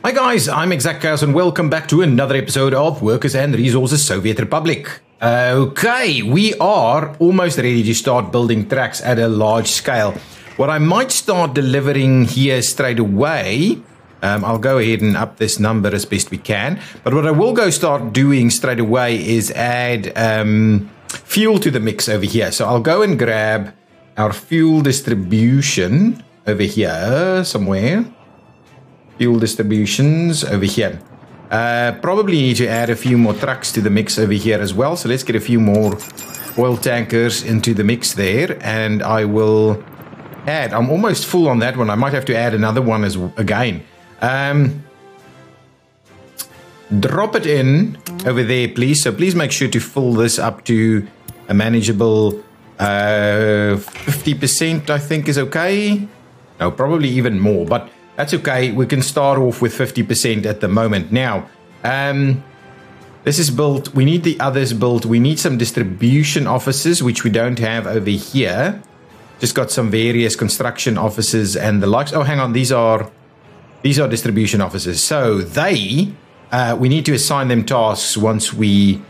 Hi guys, I'm ExactChaos and welcome back to another episode of Workers and Resources Soviet Republic. Okay, we are almost ready to start building tracks at a large scale. What I might start delivering here straight away, I'll go ahead and up this number as best we can, but what I will go start doing straight away is add fuel to the mix over here. So I'll go and grab our fuel distribution over here somewhere. Fuel distributions over here. Probably need to add a few more trucks to the mix over here as well. So let's get a few more oil tankers into the mix there. And I will add, I'm almost full on that one. I might have to add another one again. Drop it in over there, please. So please make sure to fill this up to a manageable 50%, I think is okay. No, probably even more, but that's okay. We can start off with 50% at the moment. Now, this is built. We need the others built. We need some distribution offices, which we don't have over here. Just got some various construction offices and the likes. Oh, hang on. These are distribution offices. So we need to assign them tasks once we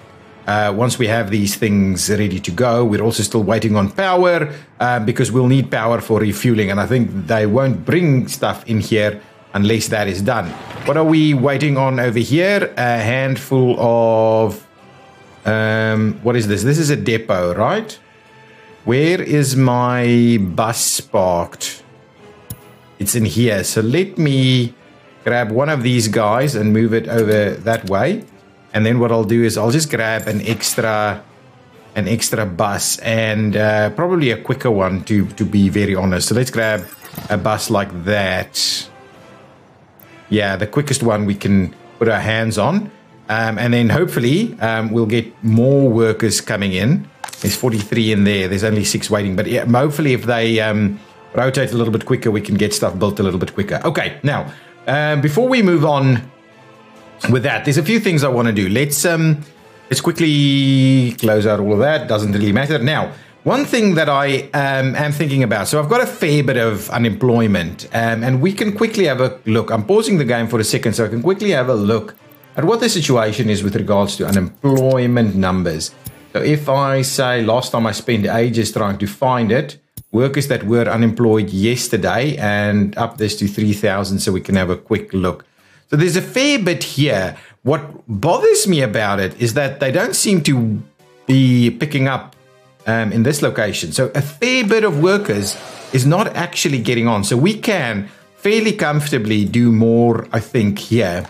have these things ready to go. We're also still waiting on power because we'll need power for refueling. And I think they won't bring stuff in here unless that is done. What are we waiting on over here? A handful of... what is this? This is a depot, right? Where is my bus parked? It's in here. So let me grab one of these guys and move it over that way. And then what I'll do is I'll just grab an extra bus and probably a quicker one to be very honest. So let's grab a bus like that. Yeah, the quickest one we can put our hands on. And then hopefully we'll get more workers coming in. There's 43 in there. There's only 6 waiting. But yeah, hopefully if they rotate a little bit quicker, we can get stuff built a little bit quicker. Okay, now, before we move on with that, there's a few things I want to do. Let's quickly close out all of that. Doesn't really matter. Now, one thing that I am thinking about. So I've got a fair bit of unemployment, and we can quickly have a look. I'm pausing the game for a second so I can quickly have a look at what the situation is with regards to unemployment numbers. So if I say last time I spent ages trying to find it, workers that were unemployed yesterday, and up this to 3,000 so we can have a quick look. So there's a fair bit here. What bothers me about it is that they don't seem to be picking up in this location. So a fair bit of workers is not actually getting on. So we can fairly comfortably do more, I think, here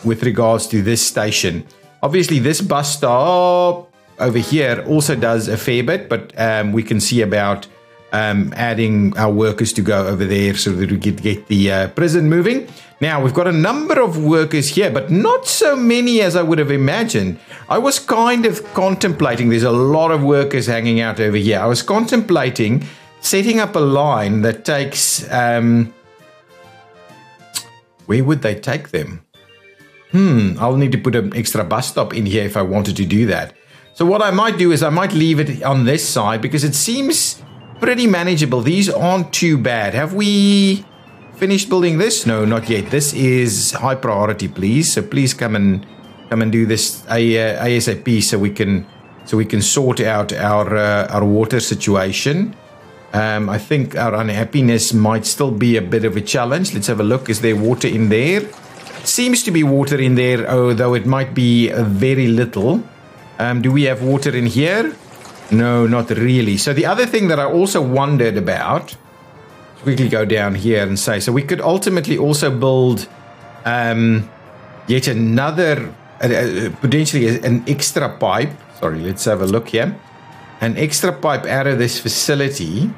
with regards to this station. Obviously, this bus stop over here also does a fair bit, but we can see about adding our workers to go over there so that we could get the prison moving. Now, we've got a number of workers here, but not so many as I would have imagined. I was kind of contemplating, there's a lot of workers hanging out over here. I was contemplating setting up a line that takes, where would they take them? I'll need to put an extra bus stop in here if I wanted to do that. So what I might do is I might leave it on this side because it seems pretty manageable. These aren't too bad. Have we finished building this? No, not yet. This is high priority, please. So please come and do this ASAP so we can sort out our water situation. I think our unhappiness might still be a bit of a challenge. Let's have a look. Is there water in there? Seems to be water in there, although it might be very little. Do we have water in here? No, not really. So the other thing that I also wondered about, quickly go down here and say, so we could ultimately also build yet another, potentially an extra pipe. Sorry, let's have a look here. An extra pipe out of this facility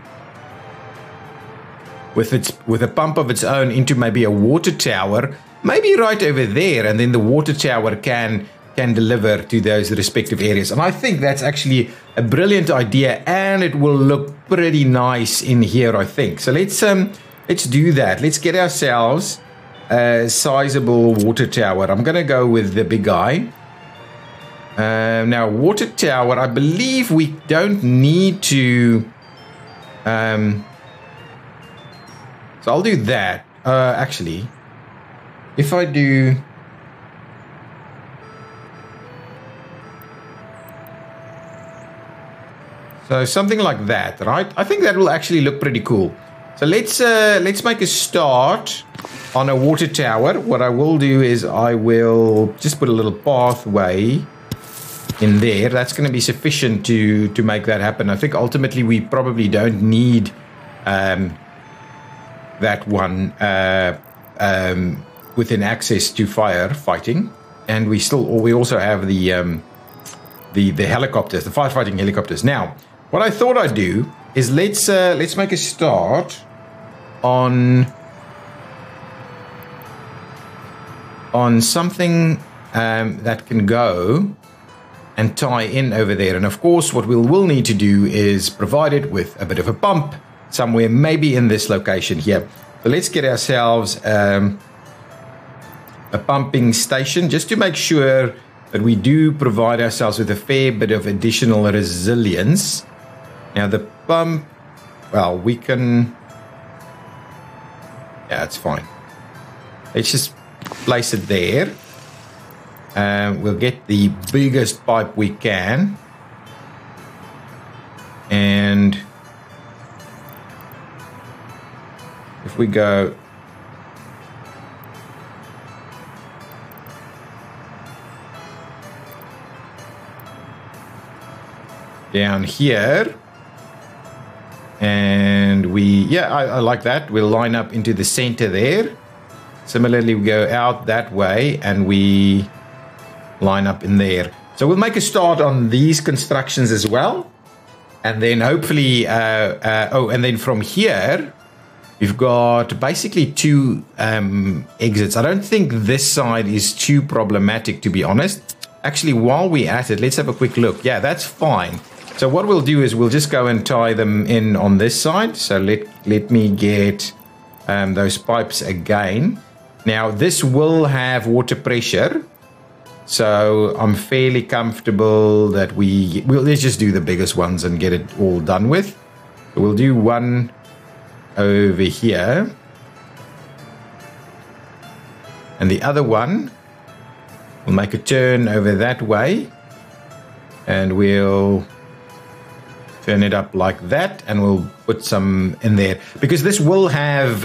with a pump of its own into maybe a water tower, maybe right over there, and then the water tower can deliver to those respective areas. And I think that's actually a brilliant idea, and it will look pretty nice in here, I think. So let's do that. Let's get ourselves a sizable water tower. I'm gonna go with the big guy. Now, water tower, I believe we don't need to So I'll do that. Actually, if I do... So something like that, right? I think that will actually look pretty cool. So let's make a start on a water tower. What I will do is I will just put a little pathway in there. That's going to be sufficient to make that happen. I think ultimately we probably don't need that one within access to firefighting, and we also have the helicopters, the firefighting helicopters. Now, what I thought I'd do is let's make a start on something that can go and tie in over there. And of course, what we'll need to do is provide it with a bit of a pump somewhere, maybe in this location here. So let's get ourselves a pumping station just to make sure that we do provide ourselves with a fair bit of additional resilience. Now the pump, well, we can, yeah, it's fine. Let's just place it there. We'll get the biggest pipe we can. And if we go down here, and I like that. We'll line up into the center there. Similarly, we go out that way and we line up in there. So we'll make a start on these constructions as well. And then hopefully, and then from here, we've got basically two exits. I don't think this side is too problematic, to be honest. Actually, while we're at it, let's have a quick look. Yeah, that's fine. So what we'll do is we'll just go and tie them in on this side. So let me get those pipes again. Now, this will have water pressure. So I'm fairly comfortable that let's just do the biggest ones and get it all done with. So we'll do one over here. And the other one, we'll make a turn over that way. And we'll turn it up like that. And we'll put some in there. Because this will have...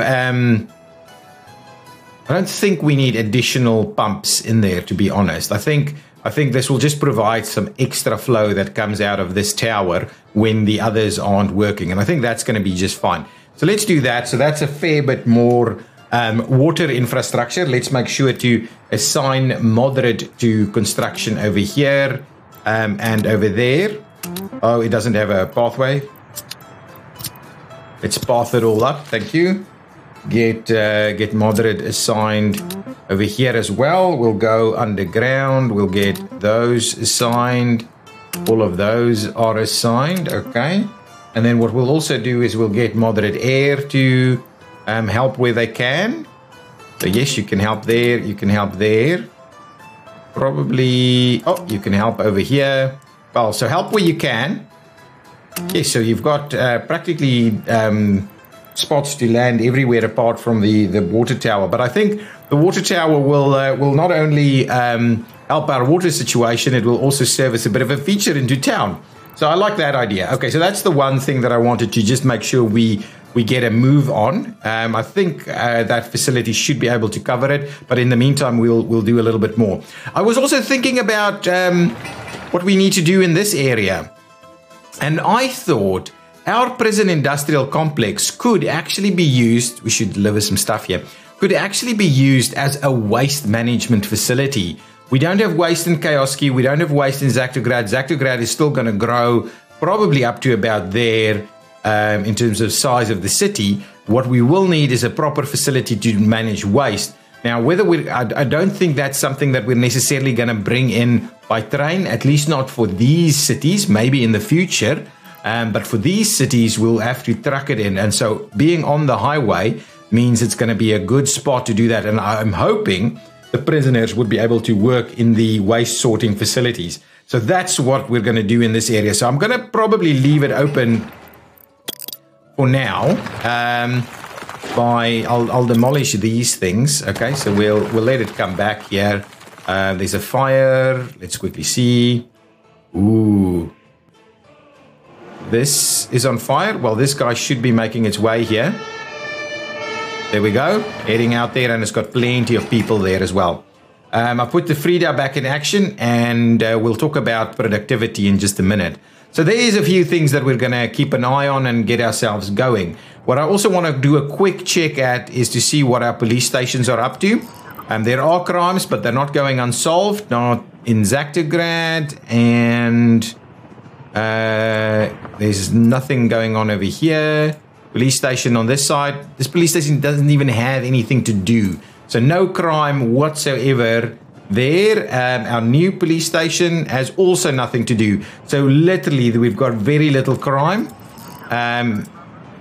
I don't think we need additional pumps in there, to be honest. I think this will just provide some extra flow that comes out of this tower when the others aren't working. And I think that's going to be just fine. So let's do that. So that's a fair bit more water infrastructure. Let's make sure to assign moderate to construction over here and over there. Oh, it doesn't have a pathway. Let's path it all up. Thank you. Get moderate assigned over here as well. We'll go underground. We'll get those assigned. All of those are assigned. Okay. And then what we'll also do is we'll get moderate air to help where they can. So yes, you can help there. You can help there. Probably. Oh, you can help over here. Well, so help where you can. Yes, so you've got practically... spots to land everywhere apart from the water tower. But I think the water tower will not only help our water situation, it will also serve as a bit of a feature into town. So I like that idea. Okay, so that's the one thing that I wanted to just make sure we get a move on. I think that facility should be able to cover it, but in the meantime, we'll do a little bit more. I was also thinking about what we need to do in this area, and I thought our prison industrial complex could actually be used, we should deliver some stuff here, could actually be used as a waste management facility. We don't have waste in Chaoski, we don't have waste in Zactograd. Zactograd is still going to grow probably up to about there in terms of size of the city. What we will need is a proper facility to manage waste. Now, I don't think that's something that we're necessarily going to bring in by train, at least not for these cities, maybe in the future. But for these cities, we'll have to truck it in. And so being on the highway means it's going to be a good spot to do that. And I'm hoping the prisoners would be able to work in the waste sorting facilities. So that's what we're going to do in this area. So I'm going to probably leave it open for now. I'll demolish these things. Okay, so we'll let it come back here. There's a fire. Let's quickly see. Ooh. This is on fire. Well, this guy should be making its way here. There we go. Heading out there, and it's got plenty of people there as well. I put the Frida back in action, and we'll talk about productivity in just a minute. So there's a few things that we're going to keep an eye on and get ourselves going. What I also want to do a quick check at is to see what our police stations are up to. There are crimes, but they're not going unsolved. Not in Zactograd, and there's nothing going on over here. Police station on this side. This police station doesn't even have anything to do. So no crime whatsoever there. Our new police station has also nothing to do. So literally we've got very little crime.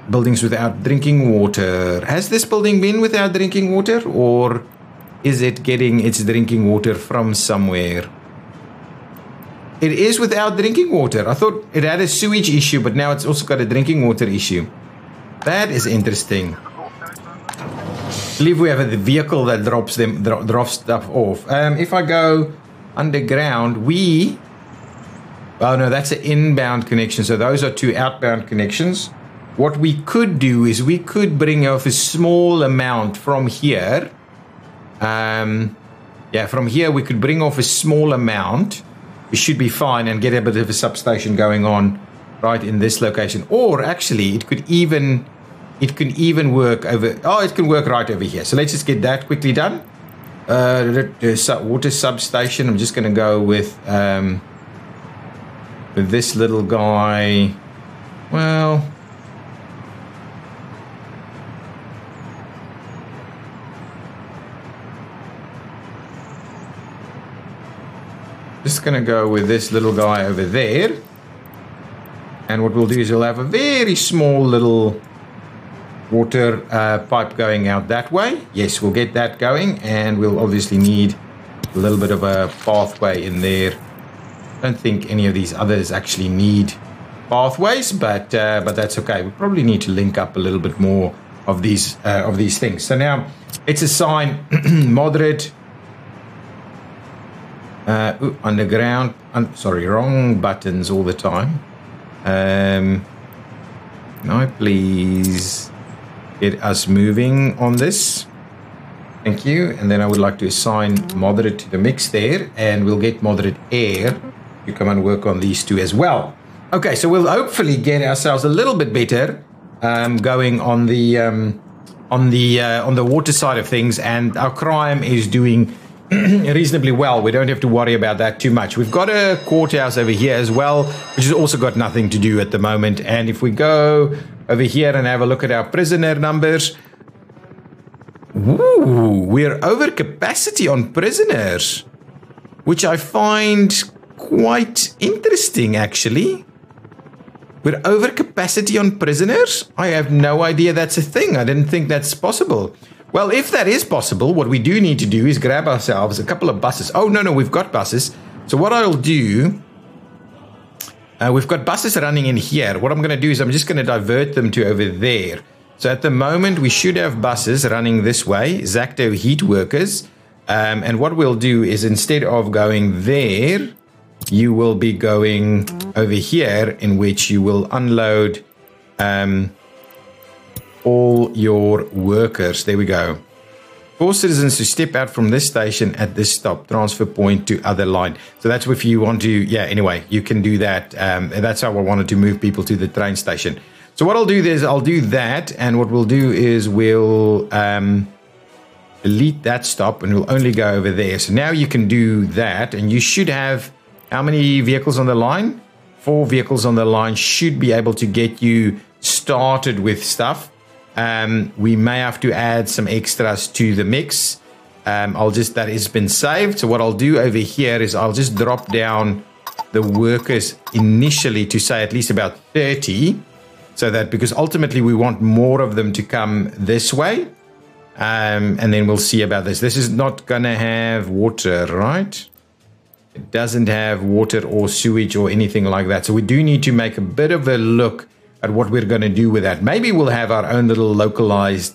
Buildings without drinking water. Has this building been without drinking water, or is it getting its drinking water from somewhere? It is without drinking water. I thought it had a sewage issue, but now it's also got a drinking water issue. That is interesting. I believe we have a vehicle that drops stuff off. If I go underground, oh no, that's an inbound connection. So those are two outbound connections. What we could do is we could bring off a small amount from here. Yeah, from here we could bring off a small amount. We should be fine and get a bit of a substation going on right in this location. Or actually, it could even work over. Oh, it can work right over here. So let's just get that quickly done. Water substation. I'm just going to go with this little guy. Well, just going to go with this little guy over there. And what we'll do is we'll have a very small little water pipe going out that way. Yes, we'll get that going, and we'll obviously need a little bit of a pathway in there. I don't think any of these others actually need pathways, but that's okay. We probably need to link up a little bit more of these things. So now let's assign moderate. Underground. Sorry, wrong buttons all the time. Can I please get us moving on this? Thank you. And then I would like to assign moderate to the mix there, and we'll get moderate air to come and work on these two as well. Okay, so we'll hopefully get ourselves a little bit better going on the water side of things, and our crime is doing reasonably well. We don't have to worry about that too much. We've got a courthouse over here as well, which has also got nothing to do at the moment. And if we go over here and have a look at our prisoner numbers, ooh, we're over capacity on prisoners, which I find quite interesting actually. We're over capacity on prisoners? I have no idea that's a thing. I didn't think that's possible. Well, if that is possible, what we do need to do is grab ourselves a couple of buses. Oh, no, we've got buses. So what I'll do, we've got buses running in here. What I'm going to do is I'm just going to divert them to over there. So at the moment, we should have buses running this way, Zacto heat workers. And what we'll do is instead of going there, you will be going over here, in which you will unload all your workers. There we go. Force citizens to step out from this station at this stop, transfer point to other line. So that's if you want to, yeah, anyway, you can do that. That's how I wanted to move people to the train station. So what I'll do is I'll do that, and what we'll do is we'll delete that stop, and we'll only go over there. So now you can do that, and you should have how many vehicles on the line? 4 vehicles on the line should be able to get you started with stuff. We may have to add some extras to the mix. That has been saved. So what I'll do over here is I'll just drop down the workers initially to say at least about 30. So that, because ultimately we want more of them to come this way. And then we'll see about this. This is not going to have water, right? It doesn't have water or sewage or anything like that. So we do need to make a bit of a look at what we're going to do with that. Maybe we'll have our own little localized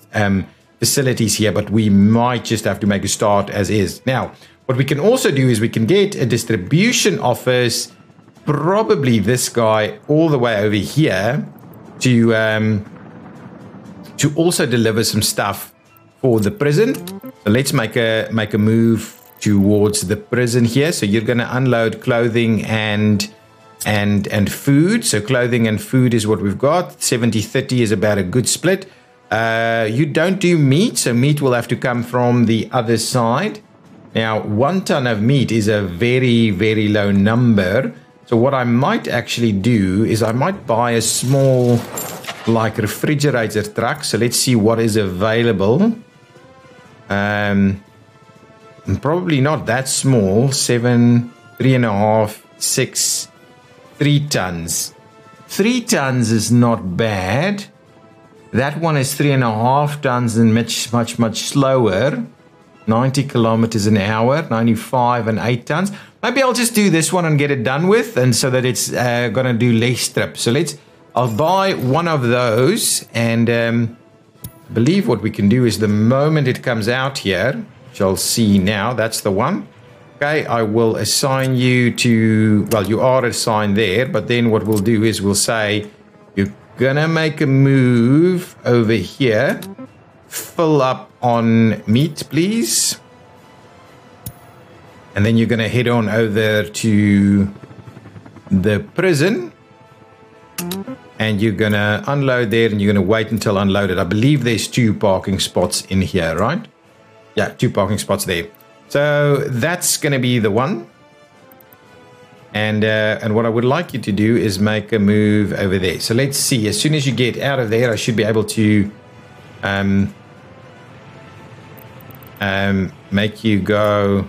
facilities here, but we might just have to make a start as is. Now, what we can also do is we can get a distribution office, probably this guy all the way over here, to also deliver some stuff for the prison. So let's make a move towards the prison here. So you're going to unload clothing and food. So clothing and food is what we've got. 70-30 is about a good split. You don't do meat, so meat will have to come from the other side. Now, 1 ton of meat is a very, very low number. So what I might actually do is I might buy a small, like, refrigerator truck. So let's see what is available. Probably not that small. 7, 3.5, 6, 3 tons. 3 tons is not bad. That one is 3.5 tons and much slower. 90 kilometers an hour, 95 and 8 tons. Maybe I'll just do this one and get it done with, and so that it's going to do less trips. So I'll buy one of those, and I believe what we can do is the moment it comes out here, which I'll see now, that's the one. Okay, I will assign you to, well, you are assigned there, but then what we'll do is we'll say, you're going to make a move over here. Fill up on meat, please. And then you're going to head on over to the prison. And you're going to unload there, and you're going to wait until unloaded. I believe there's 2 parking spots in here, right? Yeah, 2 parking spots there. So that's going to be the one. And what I would like you to do is make a move over there. So let's see. As soon as you get out of there, I should be able to make you go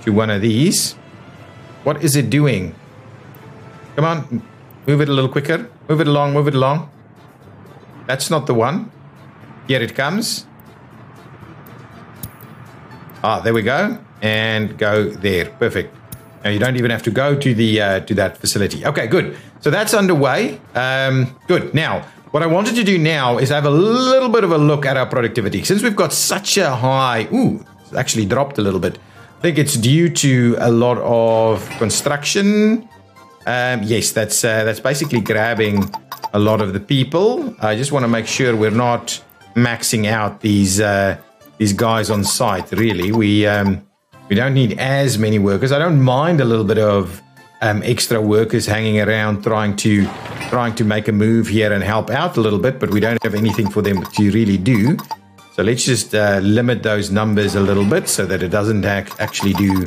to one of these. What is it doing? Come on, move it a little quicker. Move it along, move it along. That's not the one. Here it comes. Ah, there we go. And go there. Perfect. Now you don't even have to go to the to that facility. Okay, good. So that's underway. Good. Now, what I wanted to do now is have a little bit of a look at our productivity. Since we've got such a high... Ooh, it's actually dropped a little bit. I think it's due to a lot of construction. Yes, that's basically grabbing a lot of the people. I just want to make sure we're not maxing out these guys on site, really. We don't need as many workers. I don't mind a little bit of extra workers hanging around trying to make a move here and help out a little bit, but we don't have anything for them to really do. So let's just limit those numbers a little bit so that it doesn't actually do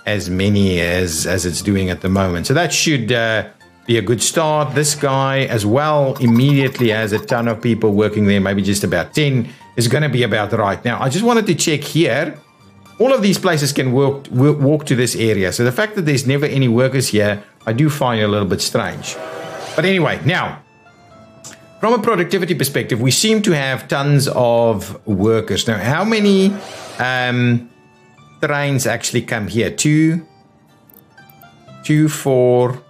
as many as it's doing at the moment. So that should be a good start. This guy as well immediately has a ton of people working there, maybe just about 10 is going to be about right. Now, I just wanted to check here. All of these places can walk to this area. So the fact that there's never any workers here, I do find a little bit strange. But anyway, now, from a productivity perspective, we seem to have tons of workers. Now, how many trains actually come here? 2, 4,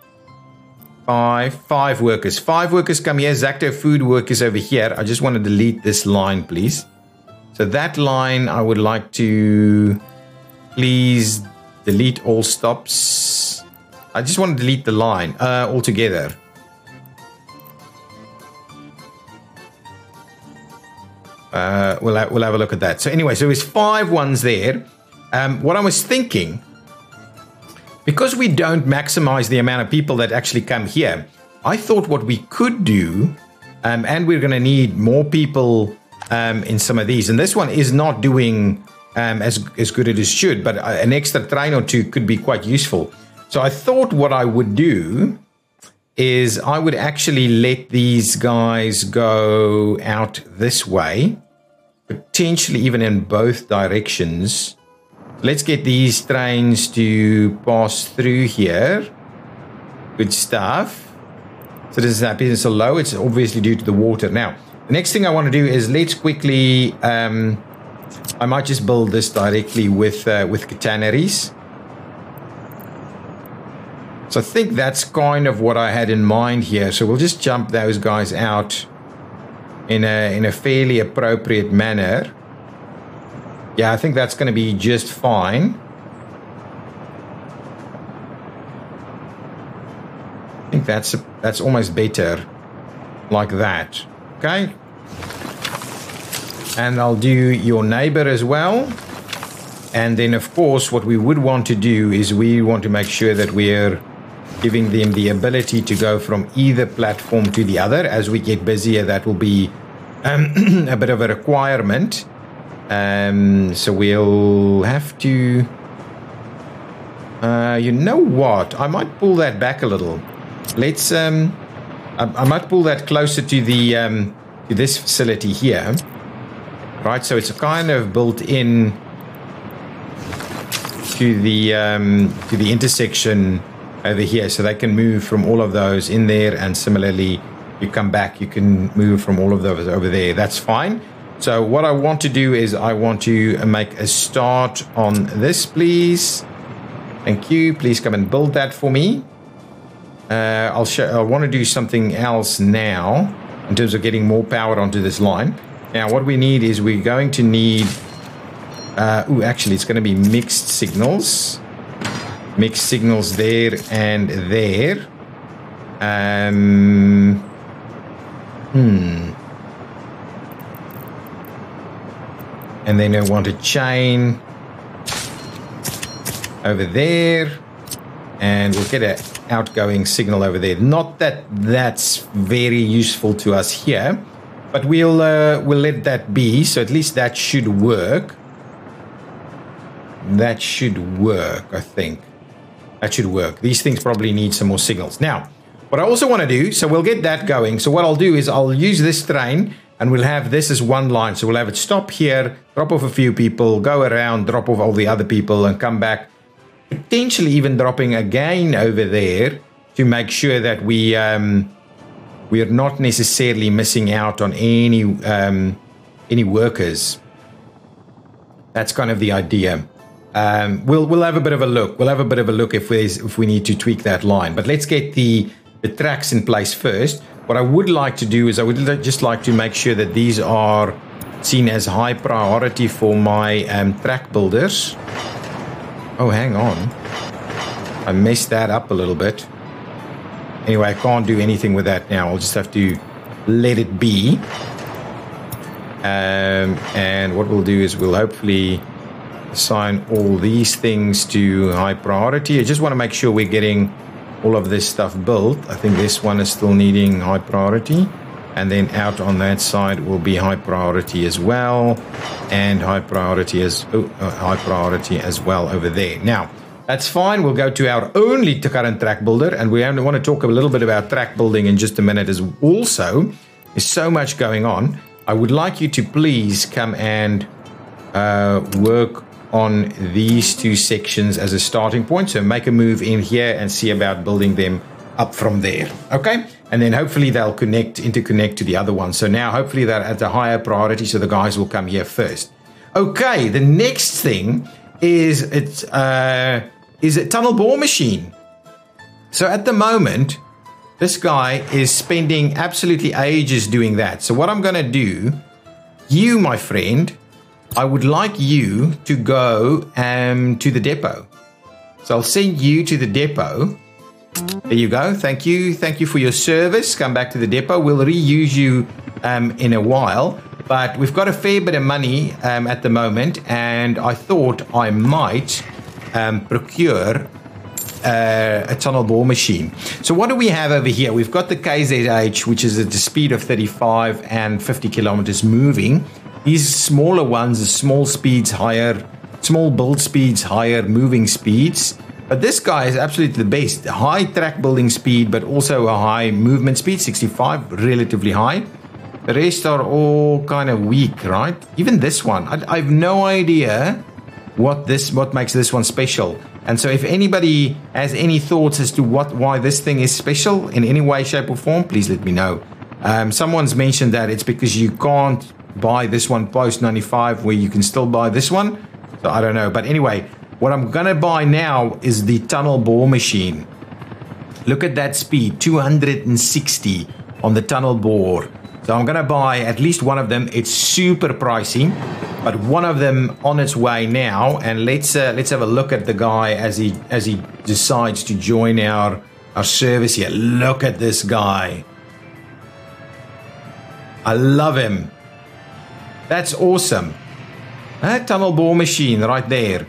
5 workers. 5 workers come here. Exacto food workers over here. I just want to delete this line, please. So that line, I would like to please delete all stops. I just want to delete the line altogether. We'll have a look at that. So anyway, so there's 5 ones there. What I was thinking, because we don't maximize the amount of people that actually come here, I thought what we could do, and we're going to need more people in some of these, and this one is not doing as good as it should, but an extra train or 2 could be quite useful. So I thought what I would do is I would actually let these guys go out this way, potentially even in both directions. Let's get these trains to pass through here. Good stuff. So this is happiness so low. It's obviously due to the water. Now, the next thing I want to do is let's quickly, I might just build this directly with catenaries. So I think that's kind of what I had in mind here. So we'll just jump those guys out in a fairly appropriate manner. Yeah, I think that's going to be just fine. I think that's almost better like that. Okay. And I'll do your neighbor as well. And then, of course, what we would want to do is we want to make sure that we're giving them the ability to go from either platform to the other. As we get busier, that will be a bit of a requirement. So we'll have to... you know what? I might pull that back a little. Let's... I might pull that closer to the to this facility here. Right, so it's kind of built in to the intersection over here, so they can move from all of those in there, and similarly, you come back, you can move from all of those over there. That's fine. So what I want to do is I want to make a start on this, please. Thank you. Please come and build that for me. I want to do something else now in terms of getting more power onto this line. Now, what we need is we're going to need... actually, it's going to be mixed signals. Mixed signals there and there. And then I want a chain over there. And we'll get an outgoing signal over there. Not that that's very useful to us here. But we'll let that be, so at least that should work. That should work, I think. That should work. These things probably need some more signals. Now, what I also want to do, so we'll get that going. So what I'll do is I'll use this train, and we'll have this as one line. So we'll have it stop here, drop off a few people, go around, drop off all the other people, and come back. Potentially even dropping again over there to make sure that we are not necessarily missing out on any workers. That's kind of the idea. We'll have a bit of a look. We'll have a bit of a look if we need to tweak that line. But let's get the tracks in place first. What I would like to do is I would just like to make sure that these are seen as high priority for my track builders. Oh, hang on. I messed that up a little bit. Anyway, I can't do anything with that now. I'll just have to let it be. And what we'll do is we'll hopefully assign all these things to high priority. I just want to make sure we're getting all of this stuff built. I think this one is still needing high priority. And then out on that side will be high priority as well. And high priority as well over there. Now, that's fine. We'll go to our only current track builder, and we want to talk a little bit about track building in just a minute as also. There's so much going on. I would like you to please come and work on these two sections as a starting point. So make a move in here and see about building them up from there. Okay? And then hopefully they'll interconnect to the other one. So now hopefully they're at a higher priority, so the guys will come here first. Okay, the next thing is a tunnel bore machine. So at the moment, this guy is spending absolutely ages doing that. So what I'm going to do, you, my friend, I would like you to go to the depot. So I'll send you to the depot. There you go. Thank you. Thank you for your service. Come back to the depot. We'll reuse you in a while. But we've got a fair bit of money at the moment. And I thought I might procure a tunnel bore machine. So what do we have over here? We've got the KZH, which is at the speed of 35 and 50 kilometers moving. These smaller ones, the small speeds, higher, small build speeds, higher moving speeds. But this guy is absolutely the best. High track building speed, but also a high movement speed, 65, relatively high. The rest are all kind of weak, right? Even this one, I have no idea what makes this one special. And so if anybody has any thoughts as to why this thing is special in any way, shape or form, please let me know. Someone's mentioned that it's because you can't buy this one post 95 where you can still buy this one. So I don't know. But anyway, what I'm going to buy now is the tunnel bore machine. Look at that speed, 260 on the tunnel bore. So I'm going to buy at least one of them. It's super pricey, but one of them on its way now. And let's have a look at the guy as he decides to join our service here. Look at this guy. I love him. That's awesome. That tunnel bore machine right there.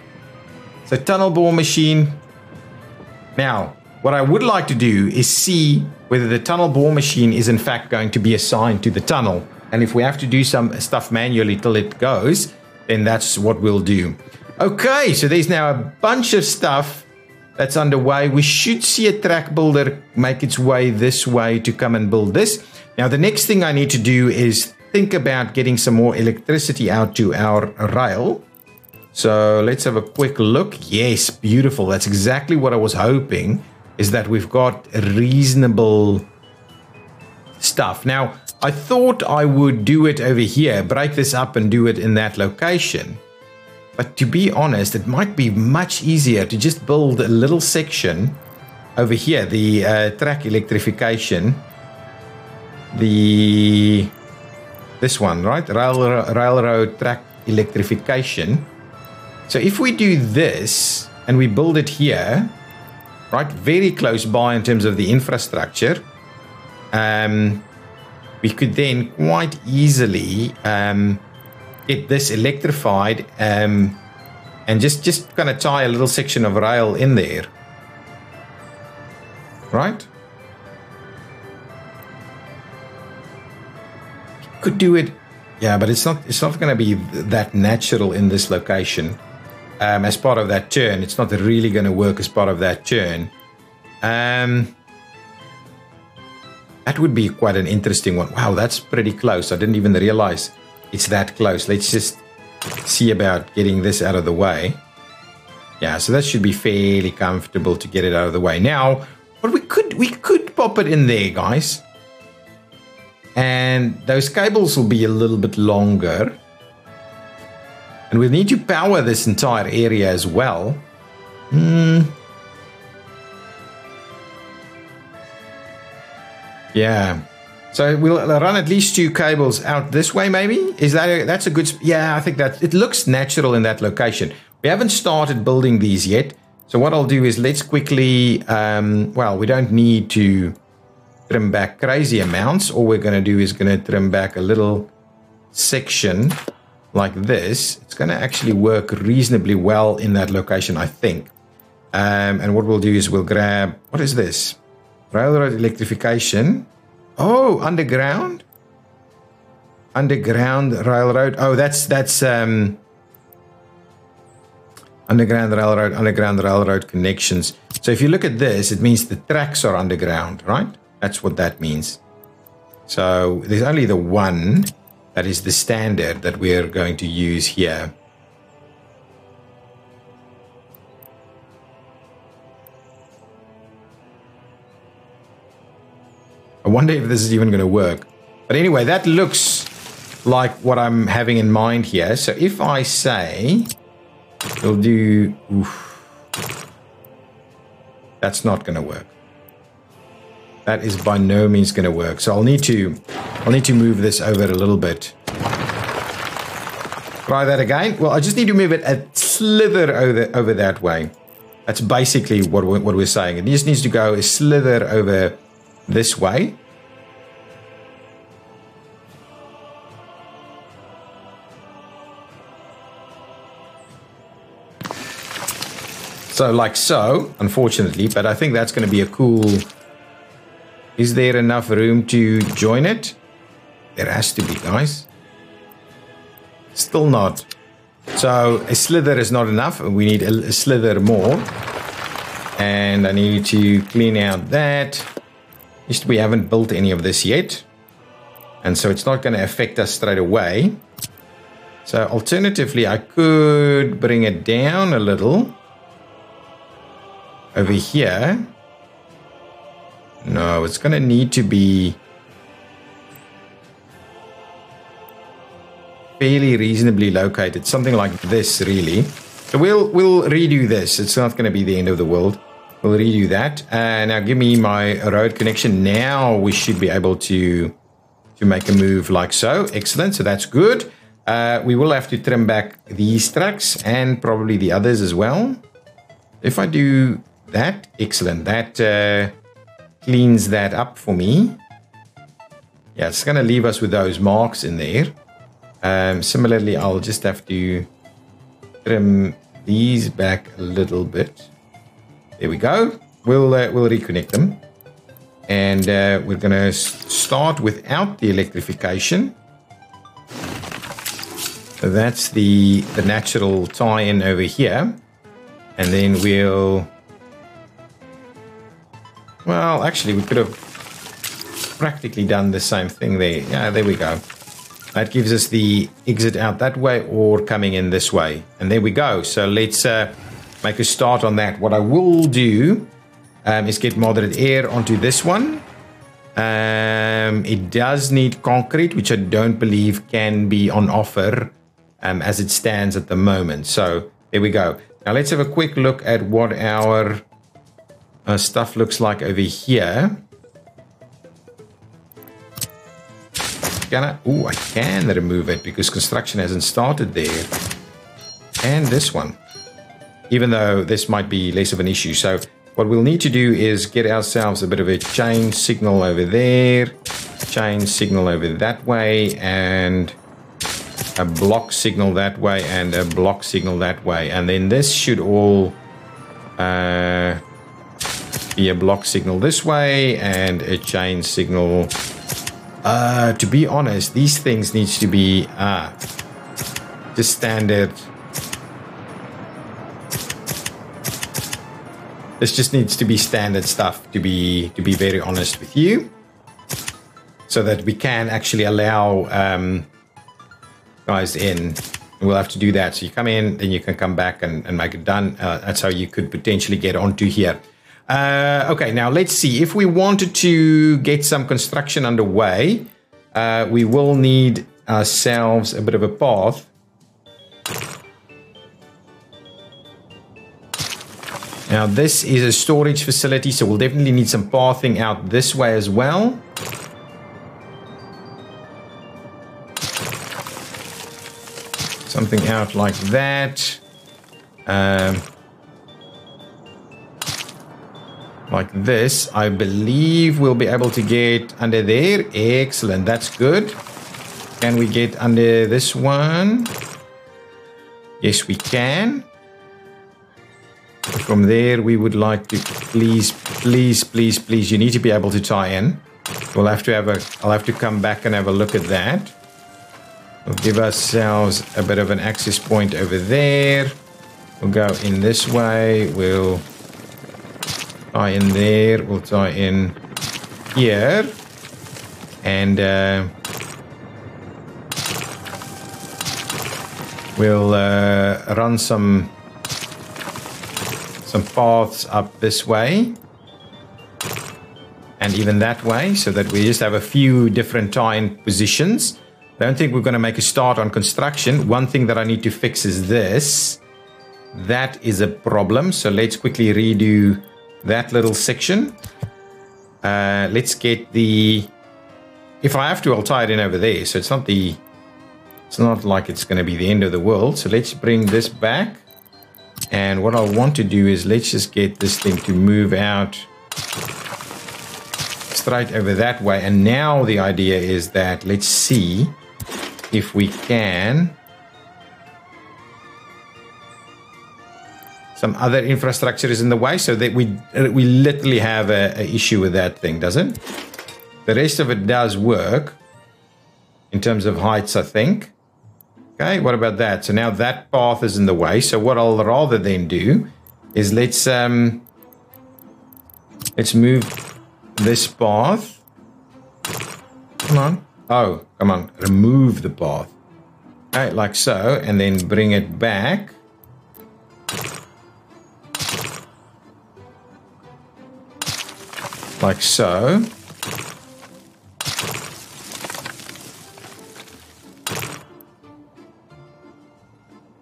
So tunnel bore machine. Now, what I would like to do is see whether the tunnel bore machine is in fact going to be assigned to the tunnel. And if we have to do some stuff manually till it goes, then that's what we'll do. Okay, so there's now a bunch of stuff that's underway. We should see a track builder make its way this way to come and build this. Now, the next thing I need to do is think about getting some more electricity out to our rail. So let's have a quick look. Yes, beautiful. That's exactly what I was hoping, is that we've got reasonable stuff. Now, I thought I would do it over here, break this up and do it in that location. But to be honest, it might be much easier to just build a little section over here, the track electrification. This one, right? Railroad track electrification. So if we do this and we build it here, right, very close by in terms of the infrastructure, we could then quite easily get this electrified and just kind of tie a little section of rail in there, right? Could do it, yeah, but it's not going to be that natural in this location. As part of that turn, it's not really going to work as part of that turn. That would be quite an interesting one. Wow, that's pretty close. I didn't even realize it's that close. Let's just see about getting this out of the way. Yeah, so that should be fairly comfortable to get it out of the way. Now, what we could pop it in there, guys. And those cables will be a little bit longer. And we'll need to power this entire area as well. Yeah. So we'll run at least 2 cables out this way, maybe? That's a good... Yeah, I think that it looks natural in that location. We haven't started building these yet. So what I'll do is let's quickly... well, we don't need to trim back crazy amounts. All we're going to do is going to trim back a little section like this. It's going to actually work reasonably well in that location, I think. And what we'll do is we'll grab... What is this? Railroad electrification. Oh, underground? Underground railroad. Oh, that's underground railroad connections. So if you look at this, it means the tracks are underground, right? That's what that means. So there's only the one that is the standard that we're going to use here. I wonder if this is even going to work. But anyway, that looks like what I'm having in mind here. So if I say we'll do... Oof, that's not going to work. That is by no means going to work. So I'll need to move this over a little bit. Try that again. Well, I just need to move it a slither over that way. That's basically what we're saying. It just needs to go a slither over this way. So like so, unfortunately, but I think that's going to be a cool... Is there enough room to join it? There has to be, guys. Still not. So a slither is not enough. We need a slither more. And I need to clean out that. At least we haven't built any of this yet. And so it's not going to affect us straight away. So alternatively, I could bring it down a little. Over here. No, it's going to need to be fairly reasonably located. Something like this, really. So we'll redo this. It's not going to be the end of the world. We'll redo that. Now give me my road connection. Now we should be able to make a move like so. Excellent. So that's good. We will have to trim back these tracks and probably the others as well. If I do that, excellent. That cleans that up for me. Yeah, it's going to leave us with those marks in there. Similarly, I'll just have to trim these back a little bit. There we go. We'll reconnect them. And we're going to start without the electrification. So that's the natural tie-in over here. And then we'll... Well, actually, we could have practically done the same thing there. Yeah, there we go. That gives us the exit out that way or coming in this way. And there we go. So let's make a start on that. What I will do is get moderate air onto this one. It does need concrete, which I don't believe can be on offer as it stands at the moment. So there we go. Now let's have a quick look at what our stuff looks like over here. I can remove it because construction hasn't started there. And this one. Even though this might be less of an issue. So what we'll need to do is get ourselves a bit of a chain signal over there. Chain signal over that way. And a block signal that way. And a block signal that way. And then this should all be a block signal this way. And a chain signal... to be honest, these things need to be just standard. This just needs to be standard stuff, to be very honest with you, so that we can actually allow guys in. We'll have to do that. So you come in, then you can come back and make it done. That's how you could potentially get onto here. Okay, now let's see. If we wanted to get some construction underway, we will need ourselves a bit of a path. Now this is a storage facility, so we'll definitely need some pathing out this way as well. Something out like that. Like this, I believe we'll be able to get under there. Excellent, that's good. Can we get under this one? Yes, we can. From there, we would like to please, you need to be able to tie in. We'll have to have I'll have to come back and have a look at that. We'll give ourselves a bit of an access point over there. We'll go in this way. We'll tie in there, we'll tie in here, and we'll run some paths up this way, and even that way, so that we just have a few different tie-in positions. I don't think we're going to make a start on construction. One thing that I need to fix is this. That is a problem, so let's quickly redo that little section. Let's get the... If I have to, I'll tie it in over there. So it's not like it's going to be the end of the world. So let's bring this back. And what I want to do is let's just get this thing to move out straight over that way. And now the idea is that let's see if we can... Some other infrastructure is in the way, so that we literally have a issue with that thing, doesn't it? The rest of it does work in terms of heights, I think. Okay, what about that? So now that path is in the way. So what I'll rather then do is let's move this path. Come on. Oh, come on. Remove the path. Okay, like so, and then bring it back. Like so.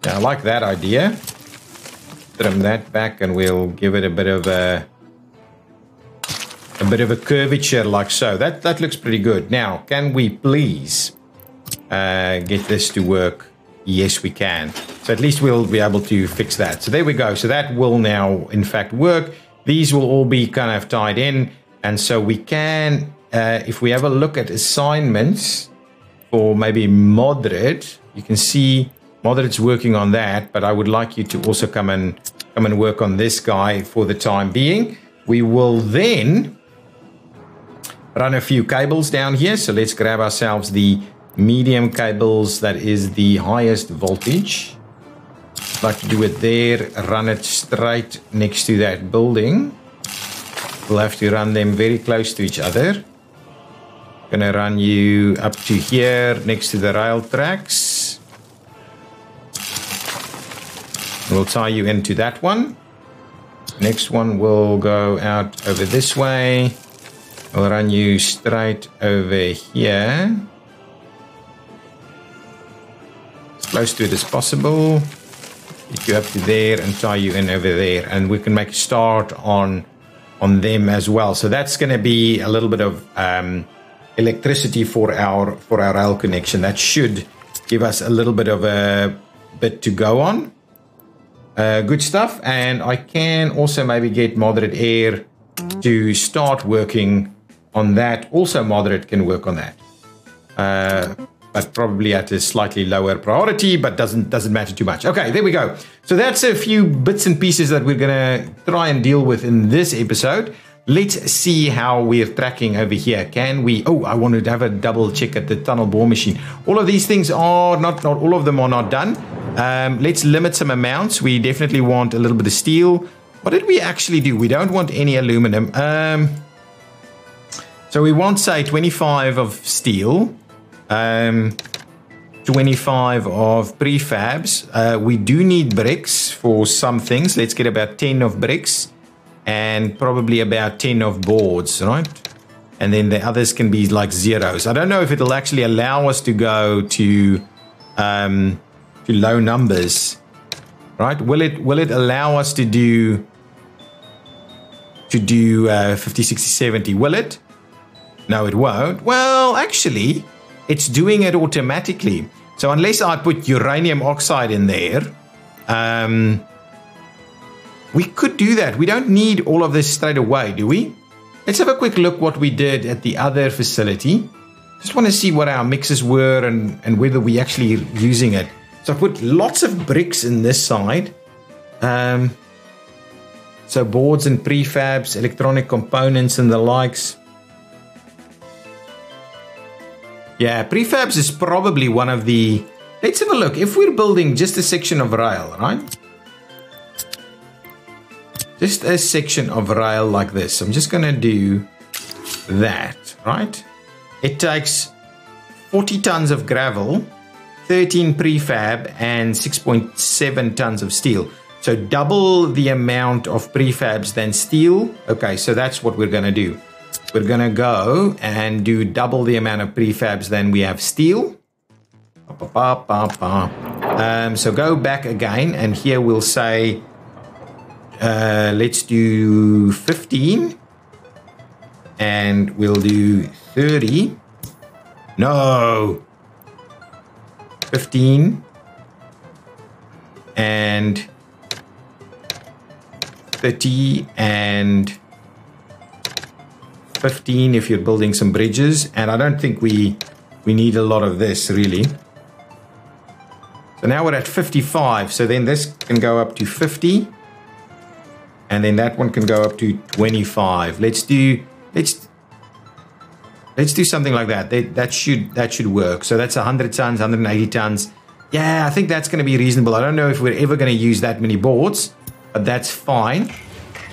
Yeah, I like that idea. Trim that back and we'll give it a bit of a a bit of a curvature like so. That looks pretty good. Now, can we please get this to work? Yes, we can. So at least we'll be able to fix that. So there we go. So that will now, in fact, work. These will all be kind of tied in. And so we can, if we have a look at assignments for maybe Moderate, you can see Moderate's working on that. But I would like you to also come and work on this guy for the time being. We will then run a few cables down here. So let's grab ourselves the medium cables, that is the highest voltage. I'd like to do it there, run it straight next to that building. We'll have to run them very close to each other. Gonna run you up to here next to the rail tracks. We'll tie you into that one. Next one will go out over this way. We'll run you straight over here. Close to it as possible. Get you up to there and tie you in over there, and we can make a start on them as well. So that's going to be a little bit of electricity for our rail connection. That should give us a little bit of a bit to go on. Good stuff. And I can also maybe get Moderate Air to start working on that. Also, Moderate can work on that. But probably at a slightly lower priority, but doesn't matter too much. Okay, there we go. So that's a few bits and pieces that we're gonna try and deal with in this episode. Let's see how we're tracking over here. Can we? Oh, I wanted to have a double check at the tunnel bore machine. All of these things are not all of them are not done. Let's limit some amounts. We definitely want a little bit of steel. What did we actually do? We don't want any aluminum. So we want, say, 25 of steel. 25 of prefabs. We do need bricks for some things. Let's get about 10 of bricks and probably about 10 of boards, right? And then the others can be like zeros. I don't know if it'll actually allow us to go to low numbers, right? Will it allow us to do 50, 60, 70? Will it? No, it won't. Well, actually, it's doing it automatically. So unless I put uranium oxide in there, we could do that. We don't need all of this straight away, do we? Let's have a quick look what we did at the other facility. Just want to see what our mixes were and whether we actually using it. So I put lots of bricks in this side. So boards and prefabs, electronic components and the likes. Yeah, prefabs is probably one of the... Let's have a look. If we're building just a section of rail, right? Just a section of rail like this. I'm just going to do that, right? It takes 40 tons of gravel, 13 prefab, and 6.7 tons of steel. So double the amount of prefabs than steel. Okay, so that's what we're going to do. We're going to go and do double the amount of prefabs than we have steel. So go back again, and here we'll say, let's do 15. And we'll do 30. No. 15. And 30 and 15 if you're building some bridges, and I don't think we need a lot of this really. So now we're at 55, so then this can go up to 50, and then that one can go up to 25. Let's do something like that. That should work. So that's 100 tons, 180 tons. Yeah, I think that's going to be reasonable. I don't know if we're ever going to use that many boards, but that's fine.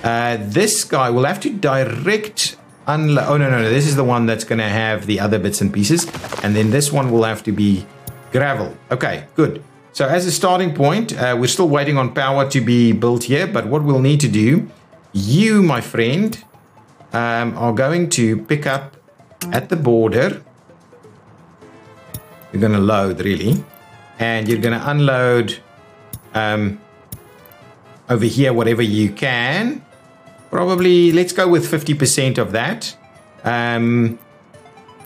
This guy will have to direct unload. Oh, no. This is the one that's going to have the other bits and pieces. And then this one will have to be gravel. Okay, good. So as a starting point, we're still waiting on power to be built here. But what we'll need to do, you, my friend, are going to pick up at the border. You're going to load, really. And you're going to unload over here whatever you can. Probably, let's go with 50% of that.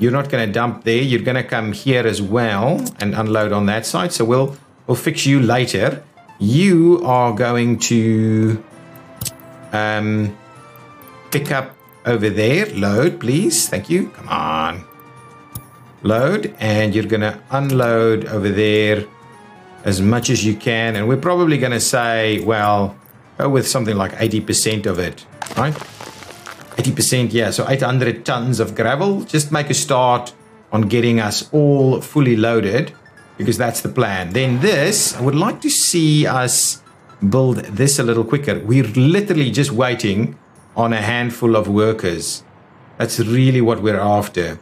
You're not going to dump there. You're going to come here as well and unload on that side. So we'll fix you later. You are going to pick up over there. Load, please. Thank you. Come on. Load. And you're going to unload over there as much as you can. And we're probably going to say, well, go with something like 80% of it, right? 80%, yeah, so 800 tons of gravel. Just make a start on getting us all fully loaded, because that's the plan. Then this, I would like to see us build this a little quicker. We're literally just waiting on a handful of workers. That's really what we're after.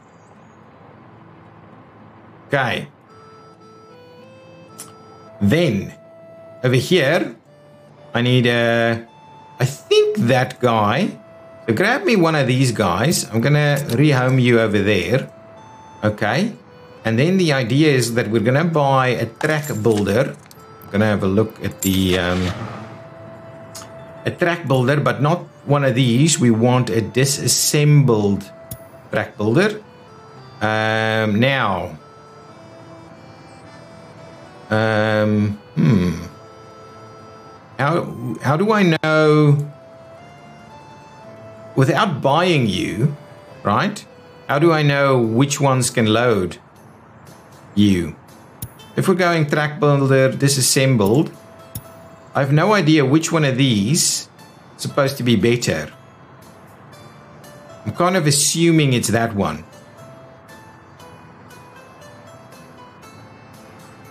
Okay. Then, over here, I need I think that guy. So grab me one of these guys. I'm going to rehome you over there. Okay. And then the idea is that we're going to buy a track builder. I'm going to have a look at the a track builder, but not one of these. We want a disassembled track builder. Now. How do I know... Without buying you, right? How do I know which ones can load you? If we're going track builder disassembled, I have no idea which one of these is supposed to be better. I'm kind of assuming it's that one.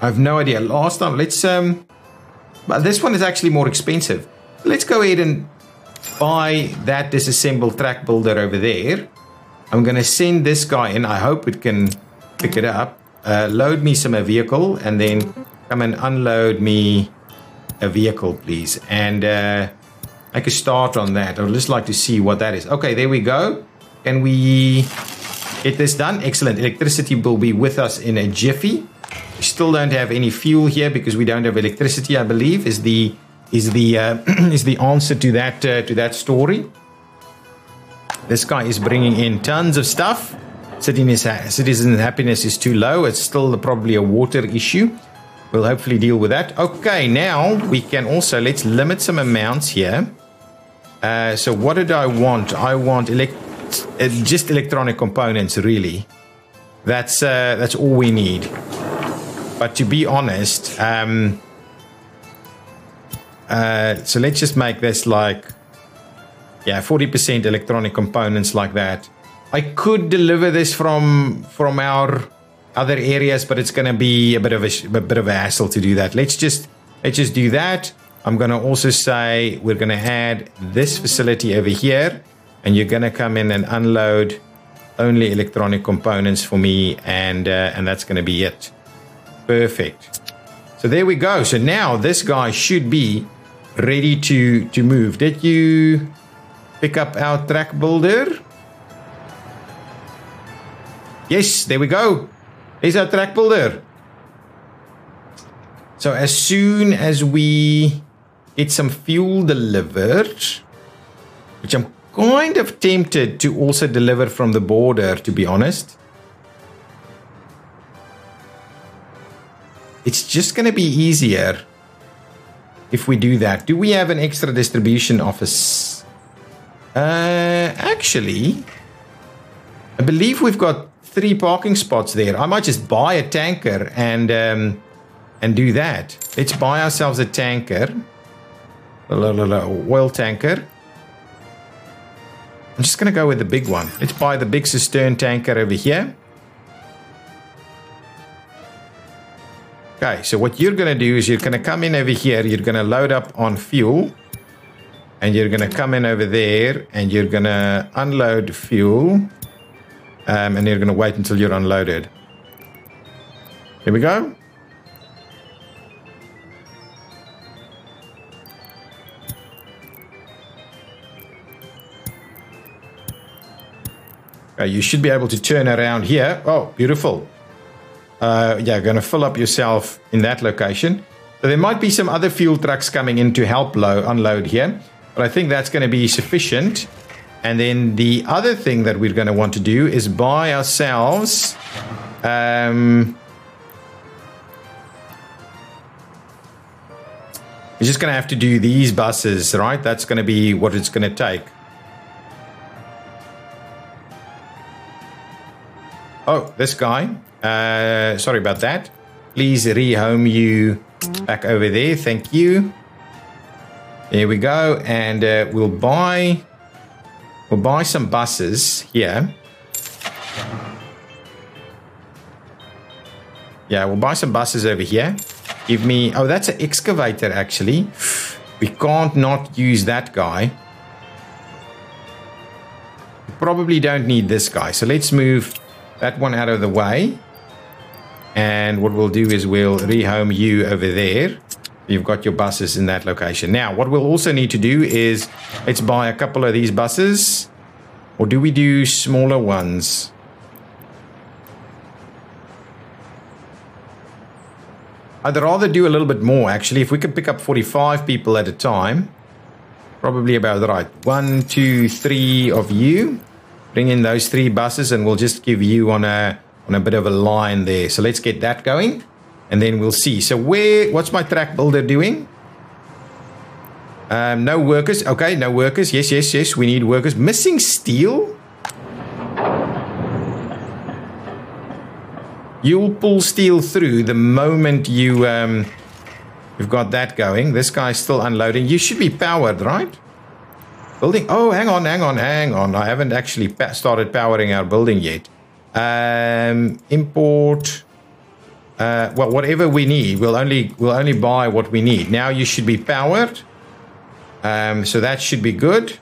I have no idea. Last time, let's but this one is actually more expensive. Let's go ahead and buy that disassembled track builder over there. I'm going to send this guy in. I hope it can pick it up. Load me some a vehicle, and then come and unload me a vehicle, please. And make a start on that. I would just like to see what that is. Okay, there we go. Can we get this done? Excellent. Electricity will be with us in a jiffy. We still don't have any fuel here because we don't have electricity, I believe, is the answer to that story. This guy is bringing in tons of stuff. Citizen happiness is too low. It's still probably a water issue. We'll hopefully deal with that. Okay, now we can also, let's limit some amounts here. So what did I want? I want just electronic components, really. That's all we need. But to be honest, so let's just make this like, yeah, 40% electronic components like that. I could deliver this from our other areas, but it's going to be a bit of a hassle to do that. Let's just do that. I'm going to also say we're going to add this facility over here, and you're going to come in and unload only electronic components for me, and that's going to be it. Perfect. So there we go. So now this guy should be ready to move. Did you pick up our track builder? Yes, there we go. There's our track builder. So as soon as we get some fuel delivered, which I'm kind of tempted to also deliver from the border, to be honest. It's just going to be easier if we do that. Do we have an extra distribution office? Actually, I believe we've got 3 parking spots there. I might just buy a tanker and do that. Let's buy ourselves a tanker. Oil tanker. I'm just going to go with the big one. Let's buy the big cistern tanker over here. Okay, so what you're going to do is you're going to come in over here. You're going to load up on fuel. And you're going to come in over there. And you're going to unload fuel. And you're going to wait until you're unloaded. Here we go. Okay, you should be able to turn around here. Oh, beautiful. Yeah, going to fill up yourself in that location. So there might be some other fuel trucks coming in to help unload here. But I think that's going to be sufficient. And then the other thing that we're going to want to do is buy ourselves... we're just going to have to do these buses, right? That's going to be what it's going to take. Oh, this guy. Sorry about that. Please rehome you back over there. Thank you. There we go. And we'll buy some buses here. Yeah, we'll buy some buses over here. Give me... Oh, that's an excavator, actually. We can't not use that guy. We probably don't need this guy. So let's move that one out of the way. And what we'll do is we'll rehome you over there. You've got your buses in that location. Now, what we'll also need to do is... Let's buy a couple of these buses. Or do we do smaller ones? I'd rather do a little bit more, actually. If we could pick up 45 people at a time, probably about right. 1, 2, 3 of you. Bring in those 3 buses, and we'll just give you on a bit of a line there. So let's get that going, and then we'll see. So what's my track builder doing? No workers. Okay, no workers. Yes. We need workers. Missing steel? You'll pull steel through the moment you've got that going. This guy's still unloading. You should be powered, right? Building. Oh, hang on. I haven't actually started powering our building yet. Import. Well, whatever we need. We'll only buy what we need. Now you should be powered. So that should be good.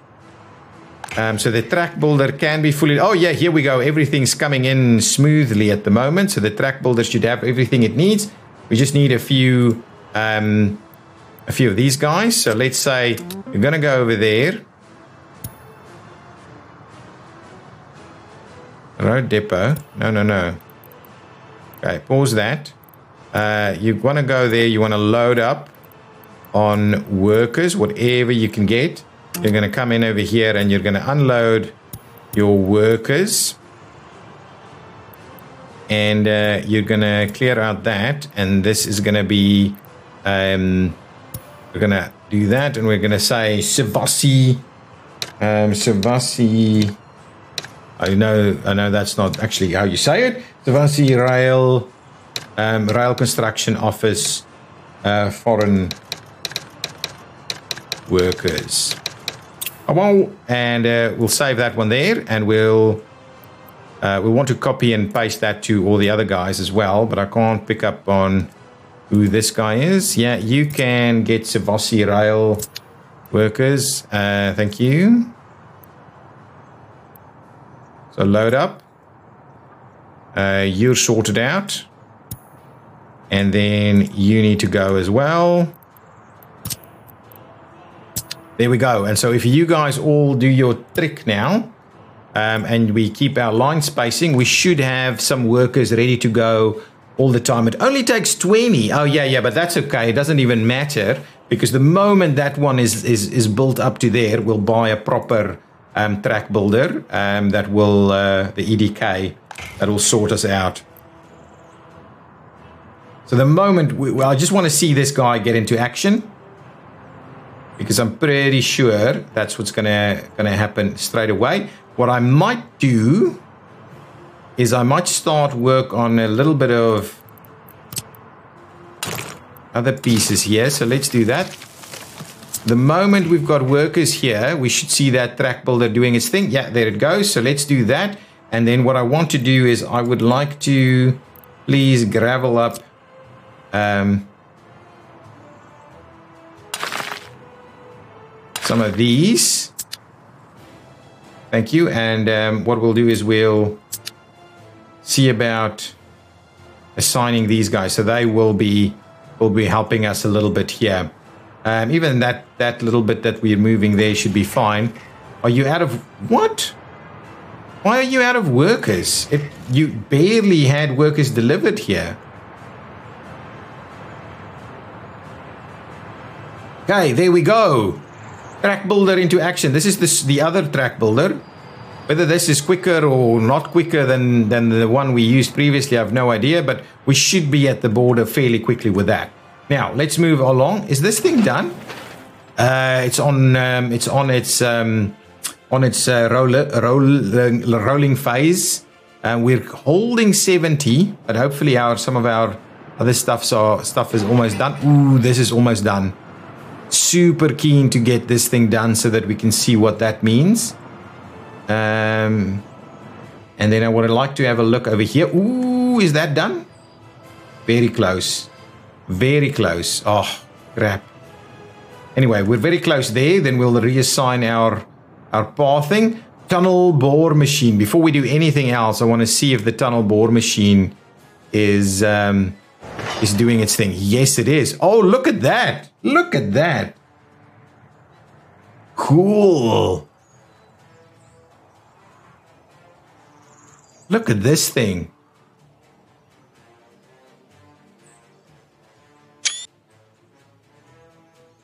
So the track builder can be fully... Oh, yeah, here we go. Everything's coming in smoothly at the moment. So the track builder should have everything it needs. We just need a few of these guys. So let's say we're going to go over there. Road depot. No. Okay, pause that. You want to go there. You want to load up on workers, whatever you can get. You're going to come in over here and you're going to unload your workers. And you're going to clear out that. And this is going to be... we're going to do that. And we're going to say Savasi. Savasi... I know that's not actually how you say it. Savasi Rail... Rail Construction Office... Foreign... workers. And we'll save that one there, and we'll want to copy and paste that to all the other guys as well, but I can't pick up on who this guy is. Yeah, you can get Savasi Rail workers. Thank you. So load up. You're sorted out. And then you need to go as well. There we go. And so if you guys all do your trick now, and we keep our line spacing, we should have some workers ready to go all the time. It only takes 20. Oh, yeah, but that's okay. It doesn't even matter, because the moment that one is built up to there, we'll buy a proper track builder that will, the EDK, that will sort us out. So the moment, I just want to see this guy get into action, because I'm pretty sure that's what's gonna happen straight away. What I might do is I might start work on a little bit of other pieces here. So let's do that. The moment we've got workers here, we should see that track builder doing its thing. Yeah, there it goes. So let's do that. And then what I want to do is I would like to please gravel up some of these. Thank you. And what we'll do is we'll see about assigning these guys, so they will be helping us a little bit here. Even that little bit that we're moving there should be fine. Are you out of what? Why are you out of workers? You barely had workers delivered here. Okay, there we go. Track builder into action. This is the other track builder. Whether this is quicker or not quicker than the one we used previously, I have no idea, but we should be at the border fairly quickly with that. Now, let's move along. Is this thing done? It's on its rolling phase. We're holding 70, but hopefully some of our other stuff is almost done. Ooh, this is almost done. Super keen to get this thing done so that we can see what that means. And then I would like to have a look over here. Ooh, is that done? Very close. Very close. Oh, crap. Anyway, we're very close there. Then we'll reassign our pathing. Tunnel bore machine. Before we do anything else, I want to see if the tunnel bore machine is doing its thing. Yes, it is. Oh, look at that. Look at that. Cool. Look at this thing.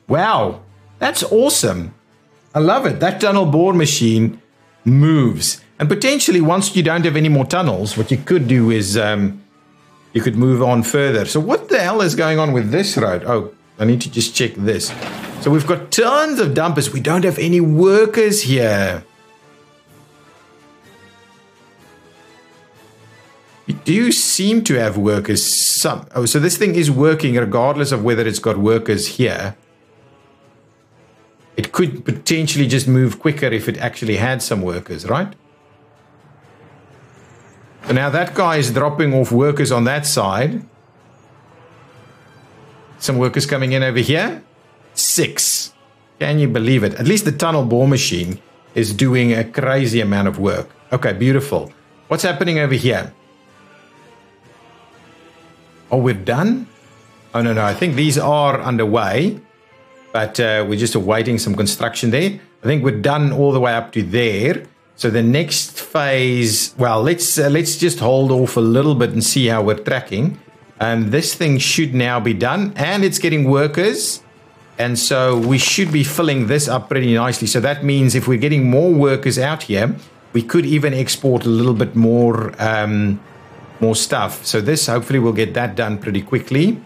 Wow, that's awesome. I love it. That tunnel bore machine moves. And potentially once you don't have any more tunnels, what you could do is you could move on further. So what the hell is going on with this road? Oh, I need to just check this. So we've got tons of dumpers. We don't have any workers here. You do seem to have workers. Oh, so this thing is working regardless of whether it's got workers here. It could potentially just move quicker if it actually had some workers, right? So now that guy is dropping off workers on that side. Some workers coming in over here. 6. Can you believe it? At least the tunnel bore machine is doing a crazy amount of work. Okay, beautiful. What's happening over here? Oh, we're done? Oh, no. I think these are underway. But we're just awaiting some construction there. I think we're done all the way up to there. So the next phase, well, let's just hold off a little bit and see how we're tracking. And this thing should now be done. And it's getting workers. And so we should be filling this up pretty nicely. So that means if we're getting more workers out here, we could even export a little bit more stuff. So this, hopefully we'll get that done pretty quickly.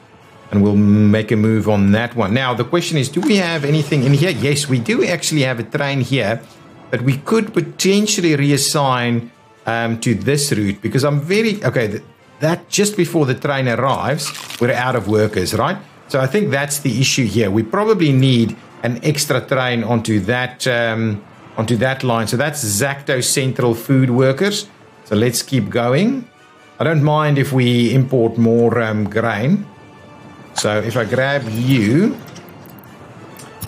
And we'll make a move on that one. Now, the question is, do we have anything in here? Yes, we do actually have a train here. But we could potentially reassign to this route. Because I'm very... Okay, that just before the train arrives, we're out of workers, right? So I think that's the issue here. We probably need an extra train onto that line. So that's Zacto Central Food Workers. So let's keep going. I don't mind if we import more grain. So if I grab you,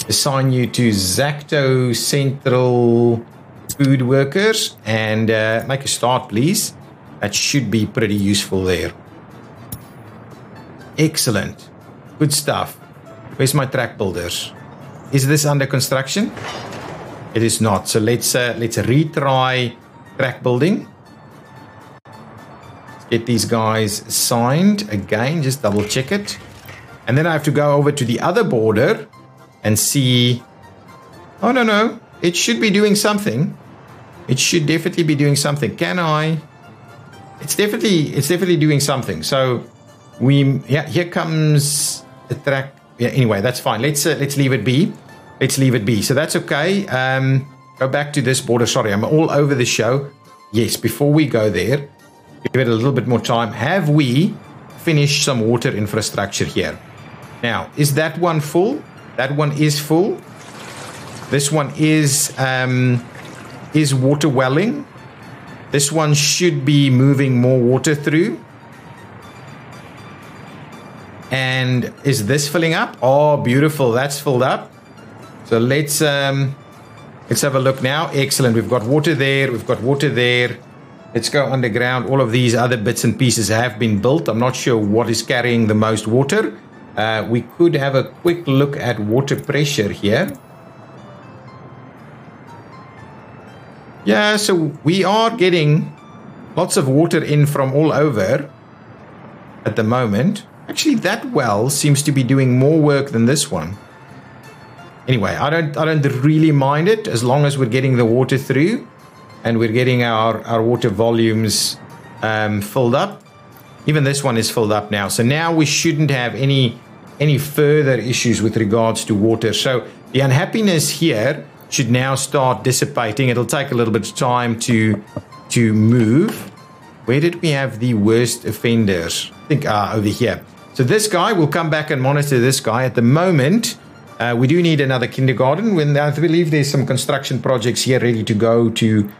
assign you to Zacto Central Food Workers and make a start, please. That should be pretty useful there. Excellent. Good stuff. Where's my track builders? Is this under construction? It is not. So let's retry track building. Let's get these guys signed again. Just double check it. And then I have to go over to the other border and see. Oh, no. It should be doing something. It should definitely be doing something. Can I? It's definitely doing something. So here comes the track. Yeah, anyway, that's fine. Let's leave it be. Let's leave it be. So that's okay. Go back to this border. Sorry, I'm all over the show. Yes, before we go there, give it a little bit more time. Have we finished some water infrastructure here? Now, is that one full? That one is full. This one is water welling. This one should be moving more water through. And is this filling up? Oh, beautiful. That's filled up. So let's have a look now. Excellent. We've got water there. We've got water there. Let's go underground. All of these other bits and pieces have been built. I'm not sure what is carrying the most water. We could have a quick look at water pressure here. Yeah, so we are getting lots of water in from all over at the moment. Actually, that well seems to be doing more work than this one. anyway, I don't really mind it as long as we're getting the water through and we're getting our water volumes filled up. Even this one is filled up now. So now we shouldn't have any further issues with regards to water. So the unhappiness here should now start dissipating. It'll take a little bit of time to move. Where did we have the worst offenders? I think over here. So this guy, will come back and monitor this guy. At the moment, we do need another kindergarten. When I believe there's some construction projects here ready to go to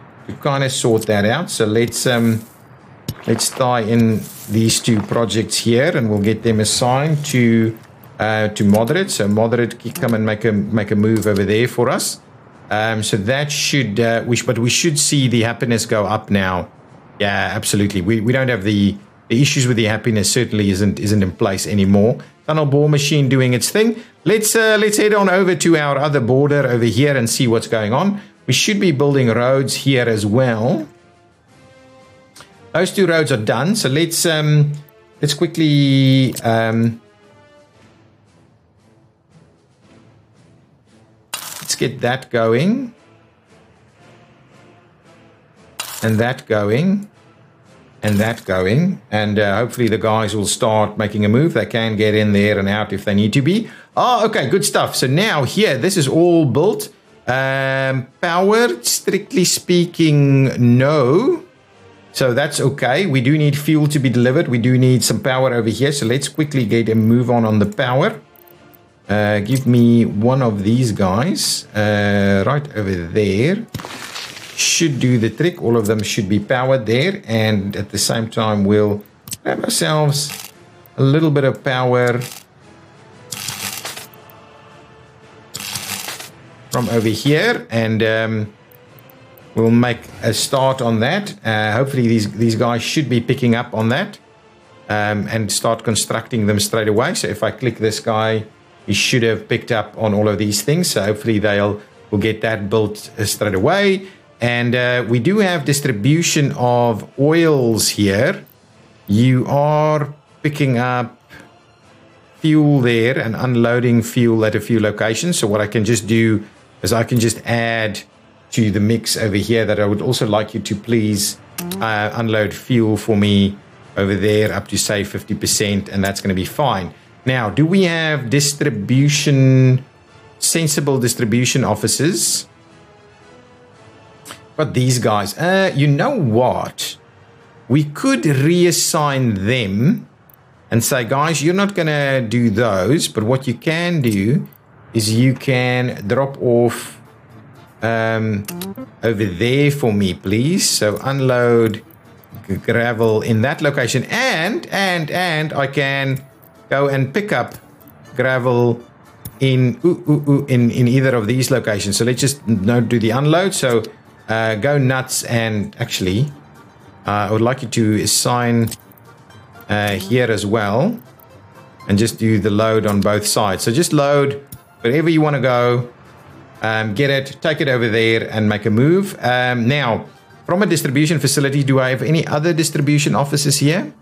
kind of sort that out. So let's tie in these two projects here, and we'll get them assigned to moderate. So moderate can come and make a move over there for us. So that should but we should see the happiness go up now. Yeah, absolutely. We don't have the issues with the happiness. Certainly isn't in place anymore. Tunnel bore machine doing its thing. Let's head on over to our other border over here and see what's going on. We should be building roads here as well. Those two roads are done. So let's quickly let's get that going. And that going. And that going. And hopefully the guys will start making a move. They can get in there and out if they need to be. Oh, okay, good stuff. So now here, this is all built. Power, strictly speaking, no. So that's okay. We do need fuel to be delivered. We do need some power over here. So let's quickly get a move on the power. Give me one of these guys right over there. Should do the trick. All of them should be powered there. And at the same time, we'll grab ourselves a little bit of power from over here. And we'll make a start on that. Hopefully these guys should be picking up on that and start constructing them straight away. So if I click this guy, he should have picked up on all of these things. So hopefully we'll get that built straight away. And we do have distribution of oils here. You are picking up fuel there and unloading fuel at a few locations. So what I can just do is I can just add to the mix over here that I would also like you to please unload fuel for me over there up to say 50%, and that's going to be fine. Now, do we have sensible distribution offices? But these guys, you know what? We could reassign them and say, guys, you're not going to do those, but what you can do is you can drop off over there for me, please. So unload gravel in that location, and I can go and pick up gravel in either of these locations. So let's just do the unload. So go nuts, and actually I would like you to assign here as well and just do the load on both sides. So just load wherever you want to go. Get it, take it over there and make a move. Now, from a distribution facility, do I have any other distribution offices here?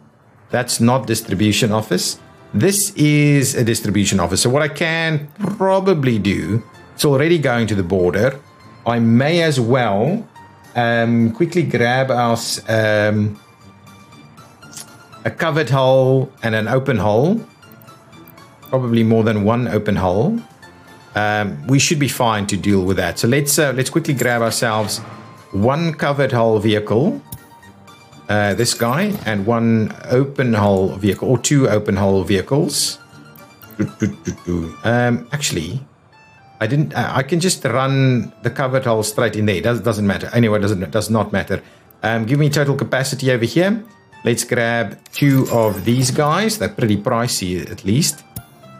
That's not distribution office. This is a distribution office. So what I can probably do, it's already going to the border. I may as well quickly grab us a covered hole and an open hole. Probably more than one open hole. We should be fine to deal with that. So let's quickly grab ourselves one covered hull vehicle, this guy, and one open hull vehicle, or two open hull vehicles. Actually, I can just run the covered hull straight in there. Doesn't matter. Anyway, does not matter. Give me total capacity over here. Let's grab two of these guys. They're pretty pricey, at least.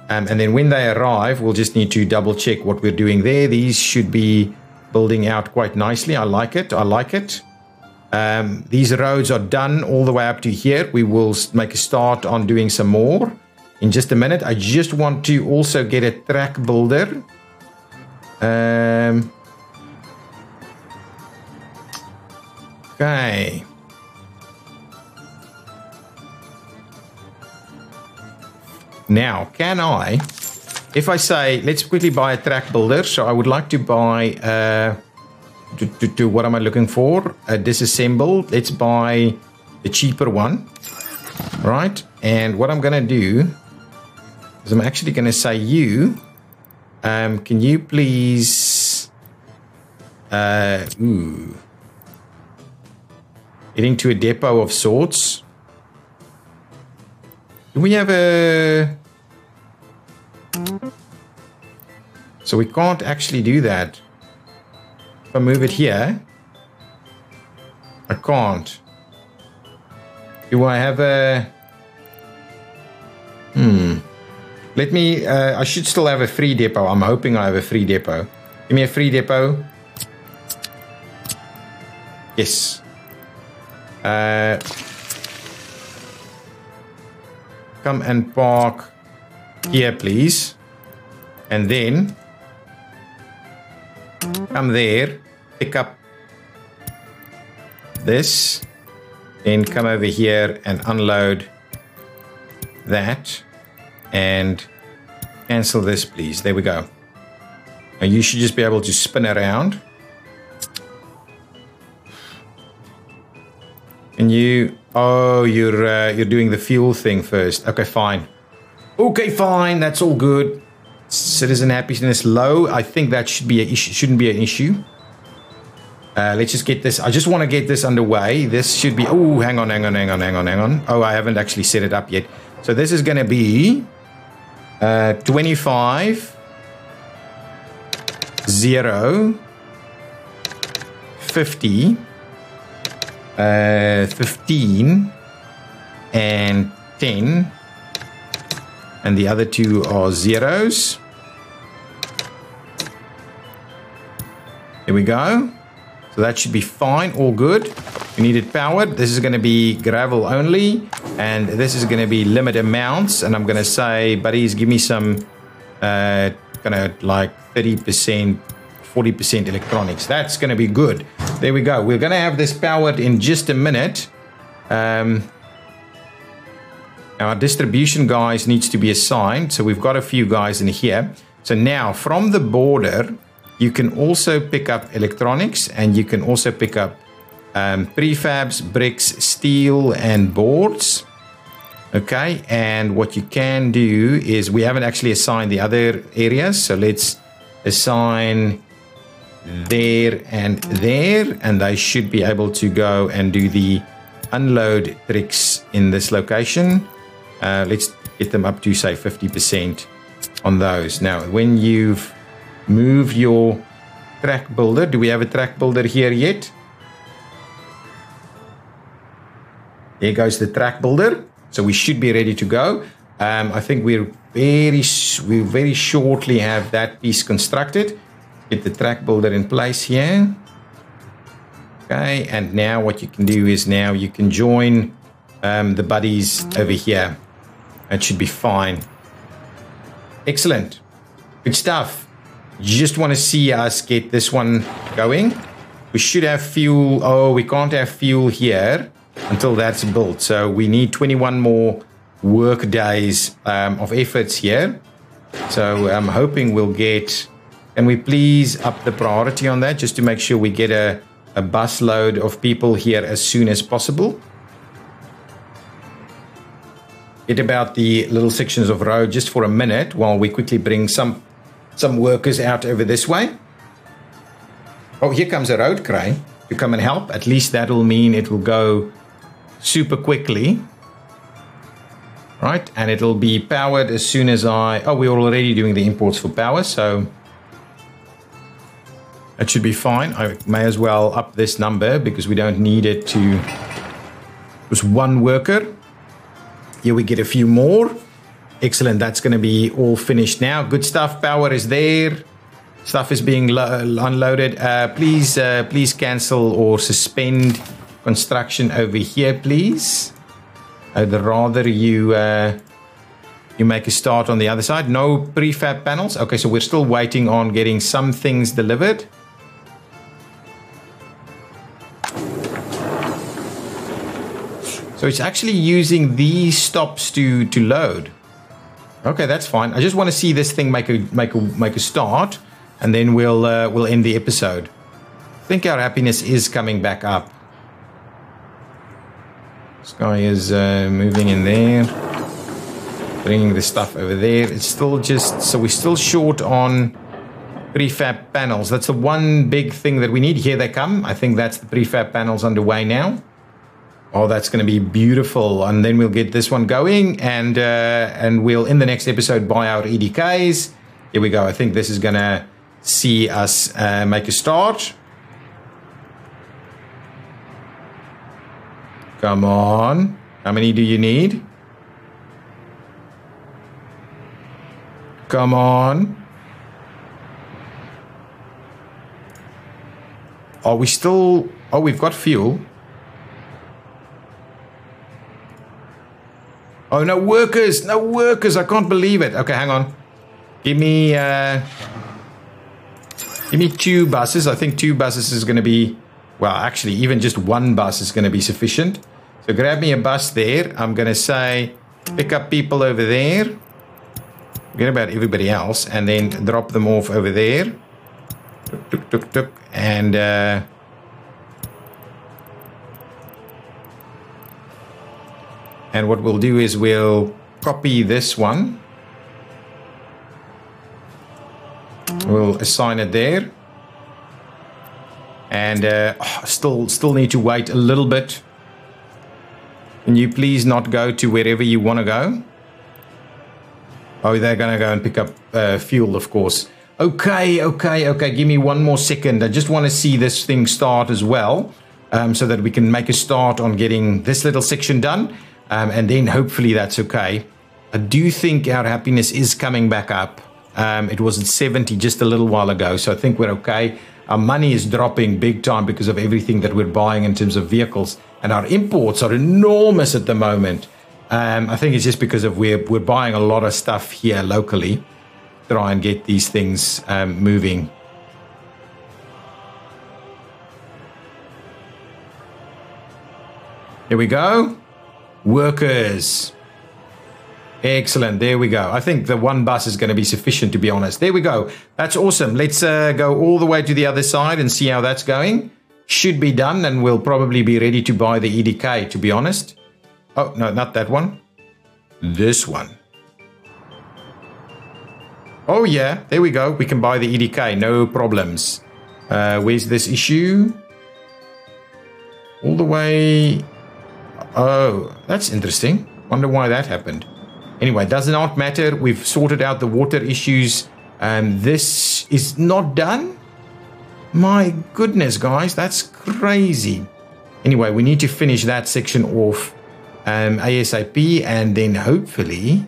And then when they arrive, we'll just need to double check what we're doing there. These should be building out quite nicely. I like it. I like it. These roads are done all the way up to here. We will make a start on doing some more in just a minute. I just want to also get a track builder. Okay. Now, can I if I say, let's quickly buy a track builder. So I would like to buy, what am I looking for? A disassemble. Let's buy the cheaper one, right? And what I'm going to do is I'm actually going to say can you please, getting to a depot of sorts. Do we have a... So we can't actually do that. If I move it here, I can't. Do I have a... Let me... I should still have a free depot. I'm hoping I have a free depot. Give me a free depot. Yes. Come and park here, please. And then come there, pick up this, then come over here and unload that and cancel this, please. There we go. Now you should just be able to spin around. And you, oh, you're doing the fuel thing first. Okay, fine. Okay, fine. That's all good. Citizen happiness low. I think that should be a issue. Shouldn't be an issue. Let's just get this. I just want to get this underway. This should be. Oh, hang on. Oh, I haven't actually set it up yet. So this is going to be 25 0 50 15 and 10. And the other two are zeros. There we go. So that should be fine, all good. We need it powered. This is going to be gravel only. And this is going to be limit amounts. And I'm going to say, buddies, give me some kind of like 30%, 40% electronics. That's going to be good. There we go. We're going to have this powered in just a minute. Our distribution guys needs to be assigned. So we've got a few guys in here. So now from the border, you can also pick up electronics and you can also pick up prefabs, bricks, steel and boards. Okay. And what you can do is we haven't actually assigned the other areas. So let's assign there and there. And they should be able to go and do the unload tricks in this location. Let's get them up to say 50% on those. Now, when you've moved your track builder, do we have a track builder here yet? There goes the track builder. So we should be ready to go. I think we very shortly have that piece constructed. Get the track builder in place here. Okay, and now what you can do is now you can join the buddies over here. That should be fine. Excellent. Good stuff. You just want to see us get this one going. We should have fuel. Oh, we can't have fuel here until that's built. So we need 21 more work days of efforts here. So I'm hoping we'll get... Can we please up the priority on that just to make sure we get a bus load of people here as soon as possible? Get about the little sections of road just for a minute while we quickly bring some workers out over this way. Oh, here comes a road crane to come and help. At least that'll mean it will go super quickly. Right, and it'll be powered as soon as oh, we're already doing the imports for power, so that should be fine. I may as well up this number because we don't need it to just one worker. Here we get a few more. Excellent. That's going to be all finished now. Good stuff. Power is there. Stuff is being unloaded. Please cancel or suspend construction over here, please. I'd rather you make a start on the other side. No prefab panels. Okay, so we're still waiting on getting some things delivered. So it's actually using these stops to load. Okay, that's fine. I just want to see this thing make a start, and then we'll end the episode. I think our happiness is coming back up. This guy is moving in there, bringing the stuff over there. It's still just, so we're still short on prefab panels. That's the one big thing that we need. Here they come. I think that's the prefab panels underway now. Oh, that's going to be beautiful. And then we'll get this one going, and we'll, in the next episode, buy our EDKs. Here we go. I think this is going to see us make a start. Come on. How many do you need? Come on. Are we still... Oh, we've got fuel. Oh, no workers. No workers. I can't believe it. Okay, hang on. Give me 2 buses. I think 2 buses is going to be... Well, actually, even just 1 bus is going to be sufficient. So grab me a bus there. I'm going to say, pick up people over there. Forget about everybody else. And then drop them off over there. Tuk, tuk, tuk, tuk. And what we'll do is we'll copy this one. We'll assign it there. And still need to wait a little bit. Can you please not go to wherever you want to go? Oh, they're going to go and pick up fuel, of course. Okay. Give me 1 more second. I just want to see this thing start as well, so that we can make a start on getting this little section done. And then hopefully that's okay. I do think our happiness is coming back up. It was at 70 just a little while ago, so I think we're okay. Our money is dropping big time because of everything that we're buying in terms of vehicles. And our imports are enormous at the moment. I think it's just because of we're buying a lot of stuff here locally. Try and get these things moving. Here we go. Workers. Excellent. There we go. I think the 1 bus is going to be sufficient, to be honest. There we go. That's awesome. Let's go all the way to the other side and see how that's going. Should be done, and we'll probably be ready to buy the EDK, to be honest. Oh, no, not that one. This one. Oh, yeah. There we go. We can buy the EDK. No problems. Where's this issue? All the way... Oh, that's interesting. Wonder why that happened. Anyway, does not matter. We've sorted out the water issues. This is not done. My goodness, guys, that's crazy. Anyway, we need to finish that section off ASAP, and then hopefully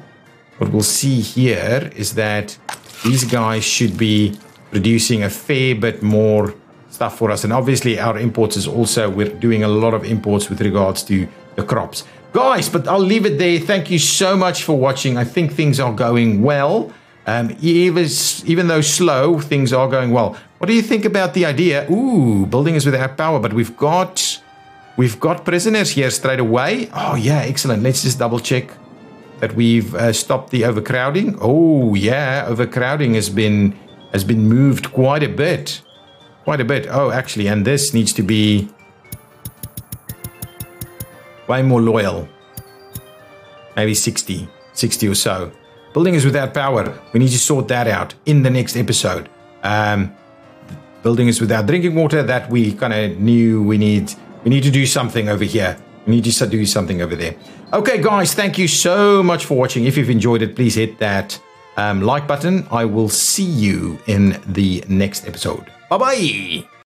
what we'll see here is that these guys should be producing a fair bit more stuff for us. And obviously our imports is also, we're doing a lot of imports with regards to the crops. Guys, but I'll leave it there. Thank you so much for watching. I think things are going well. Even though slow, things are going well. What do you think about the idea? Ooh, building is without power, but we've got prisoners here straight away. Oh yeah, excellent. Let's just double check that we've stopped the overcrowding. Oh yeah, overcrowding has been moved quite a bit. Oh, actually, and this needs to be way more loyal. Maybe 60 or so. Building is without power. We need to sort that out in the next episode. Building is without drinking water. That we kind of knew we need to do something over here. We need to do something over there. Okay, guys, thank you so much for watching. If you've enjoyed it, please hit that like button. I will see you in the next episode. Bye-bye.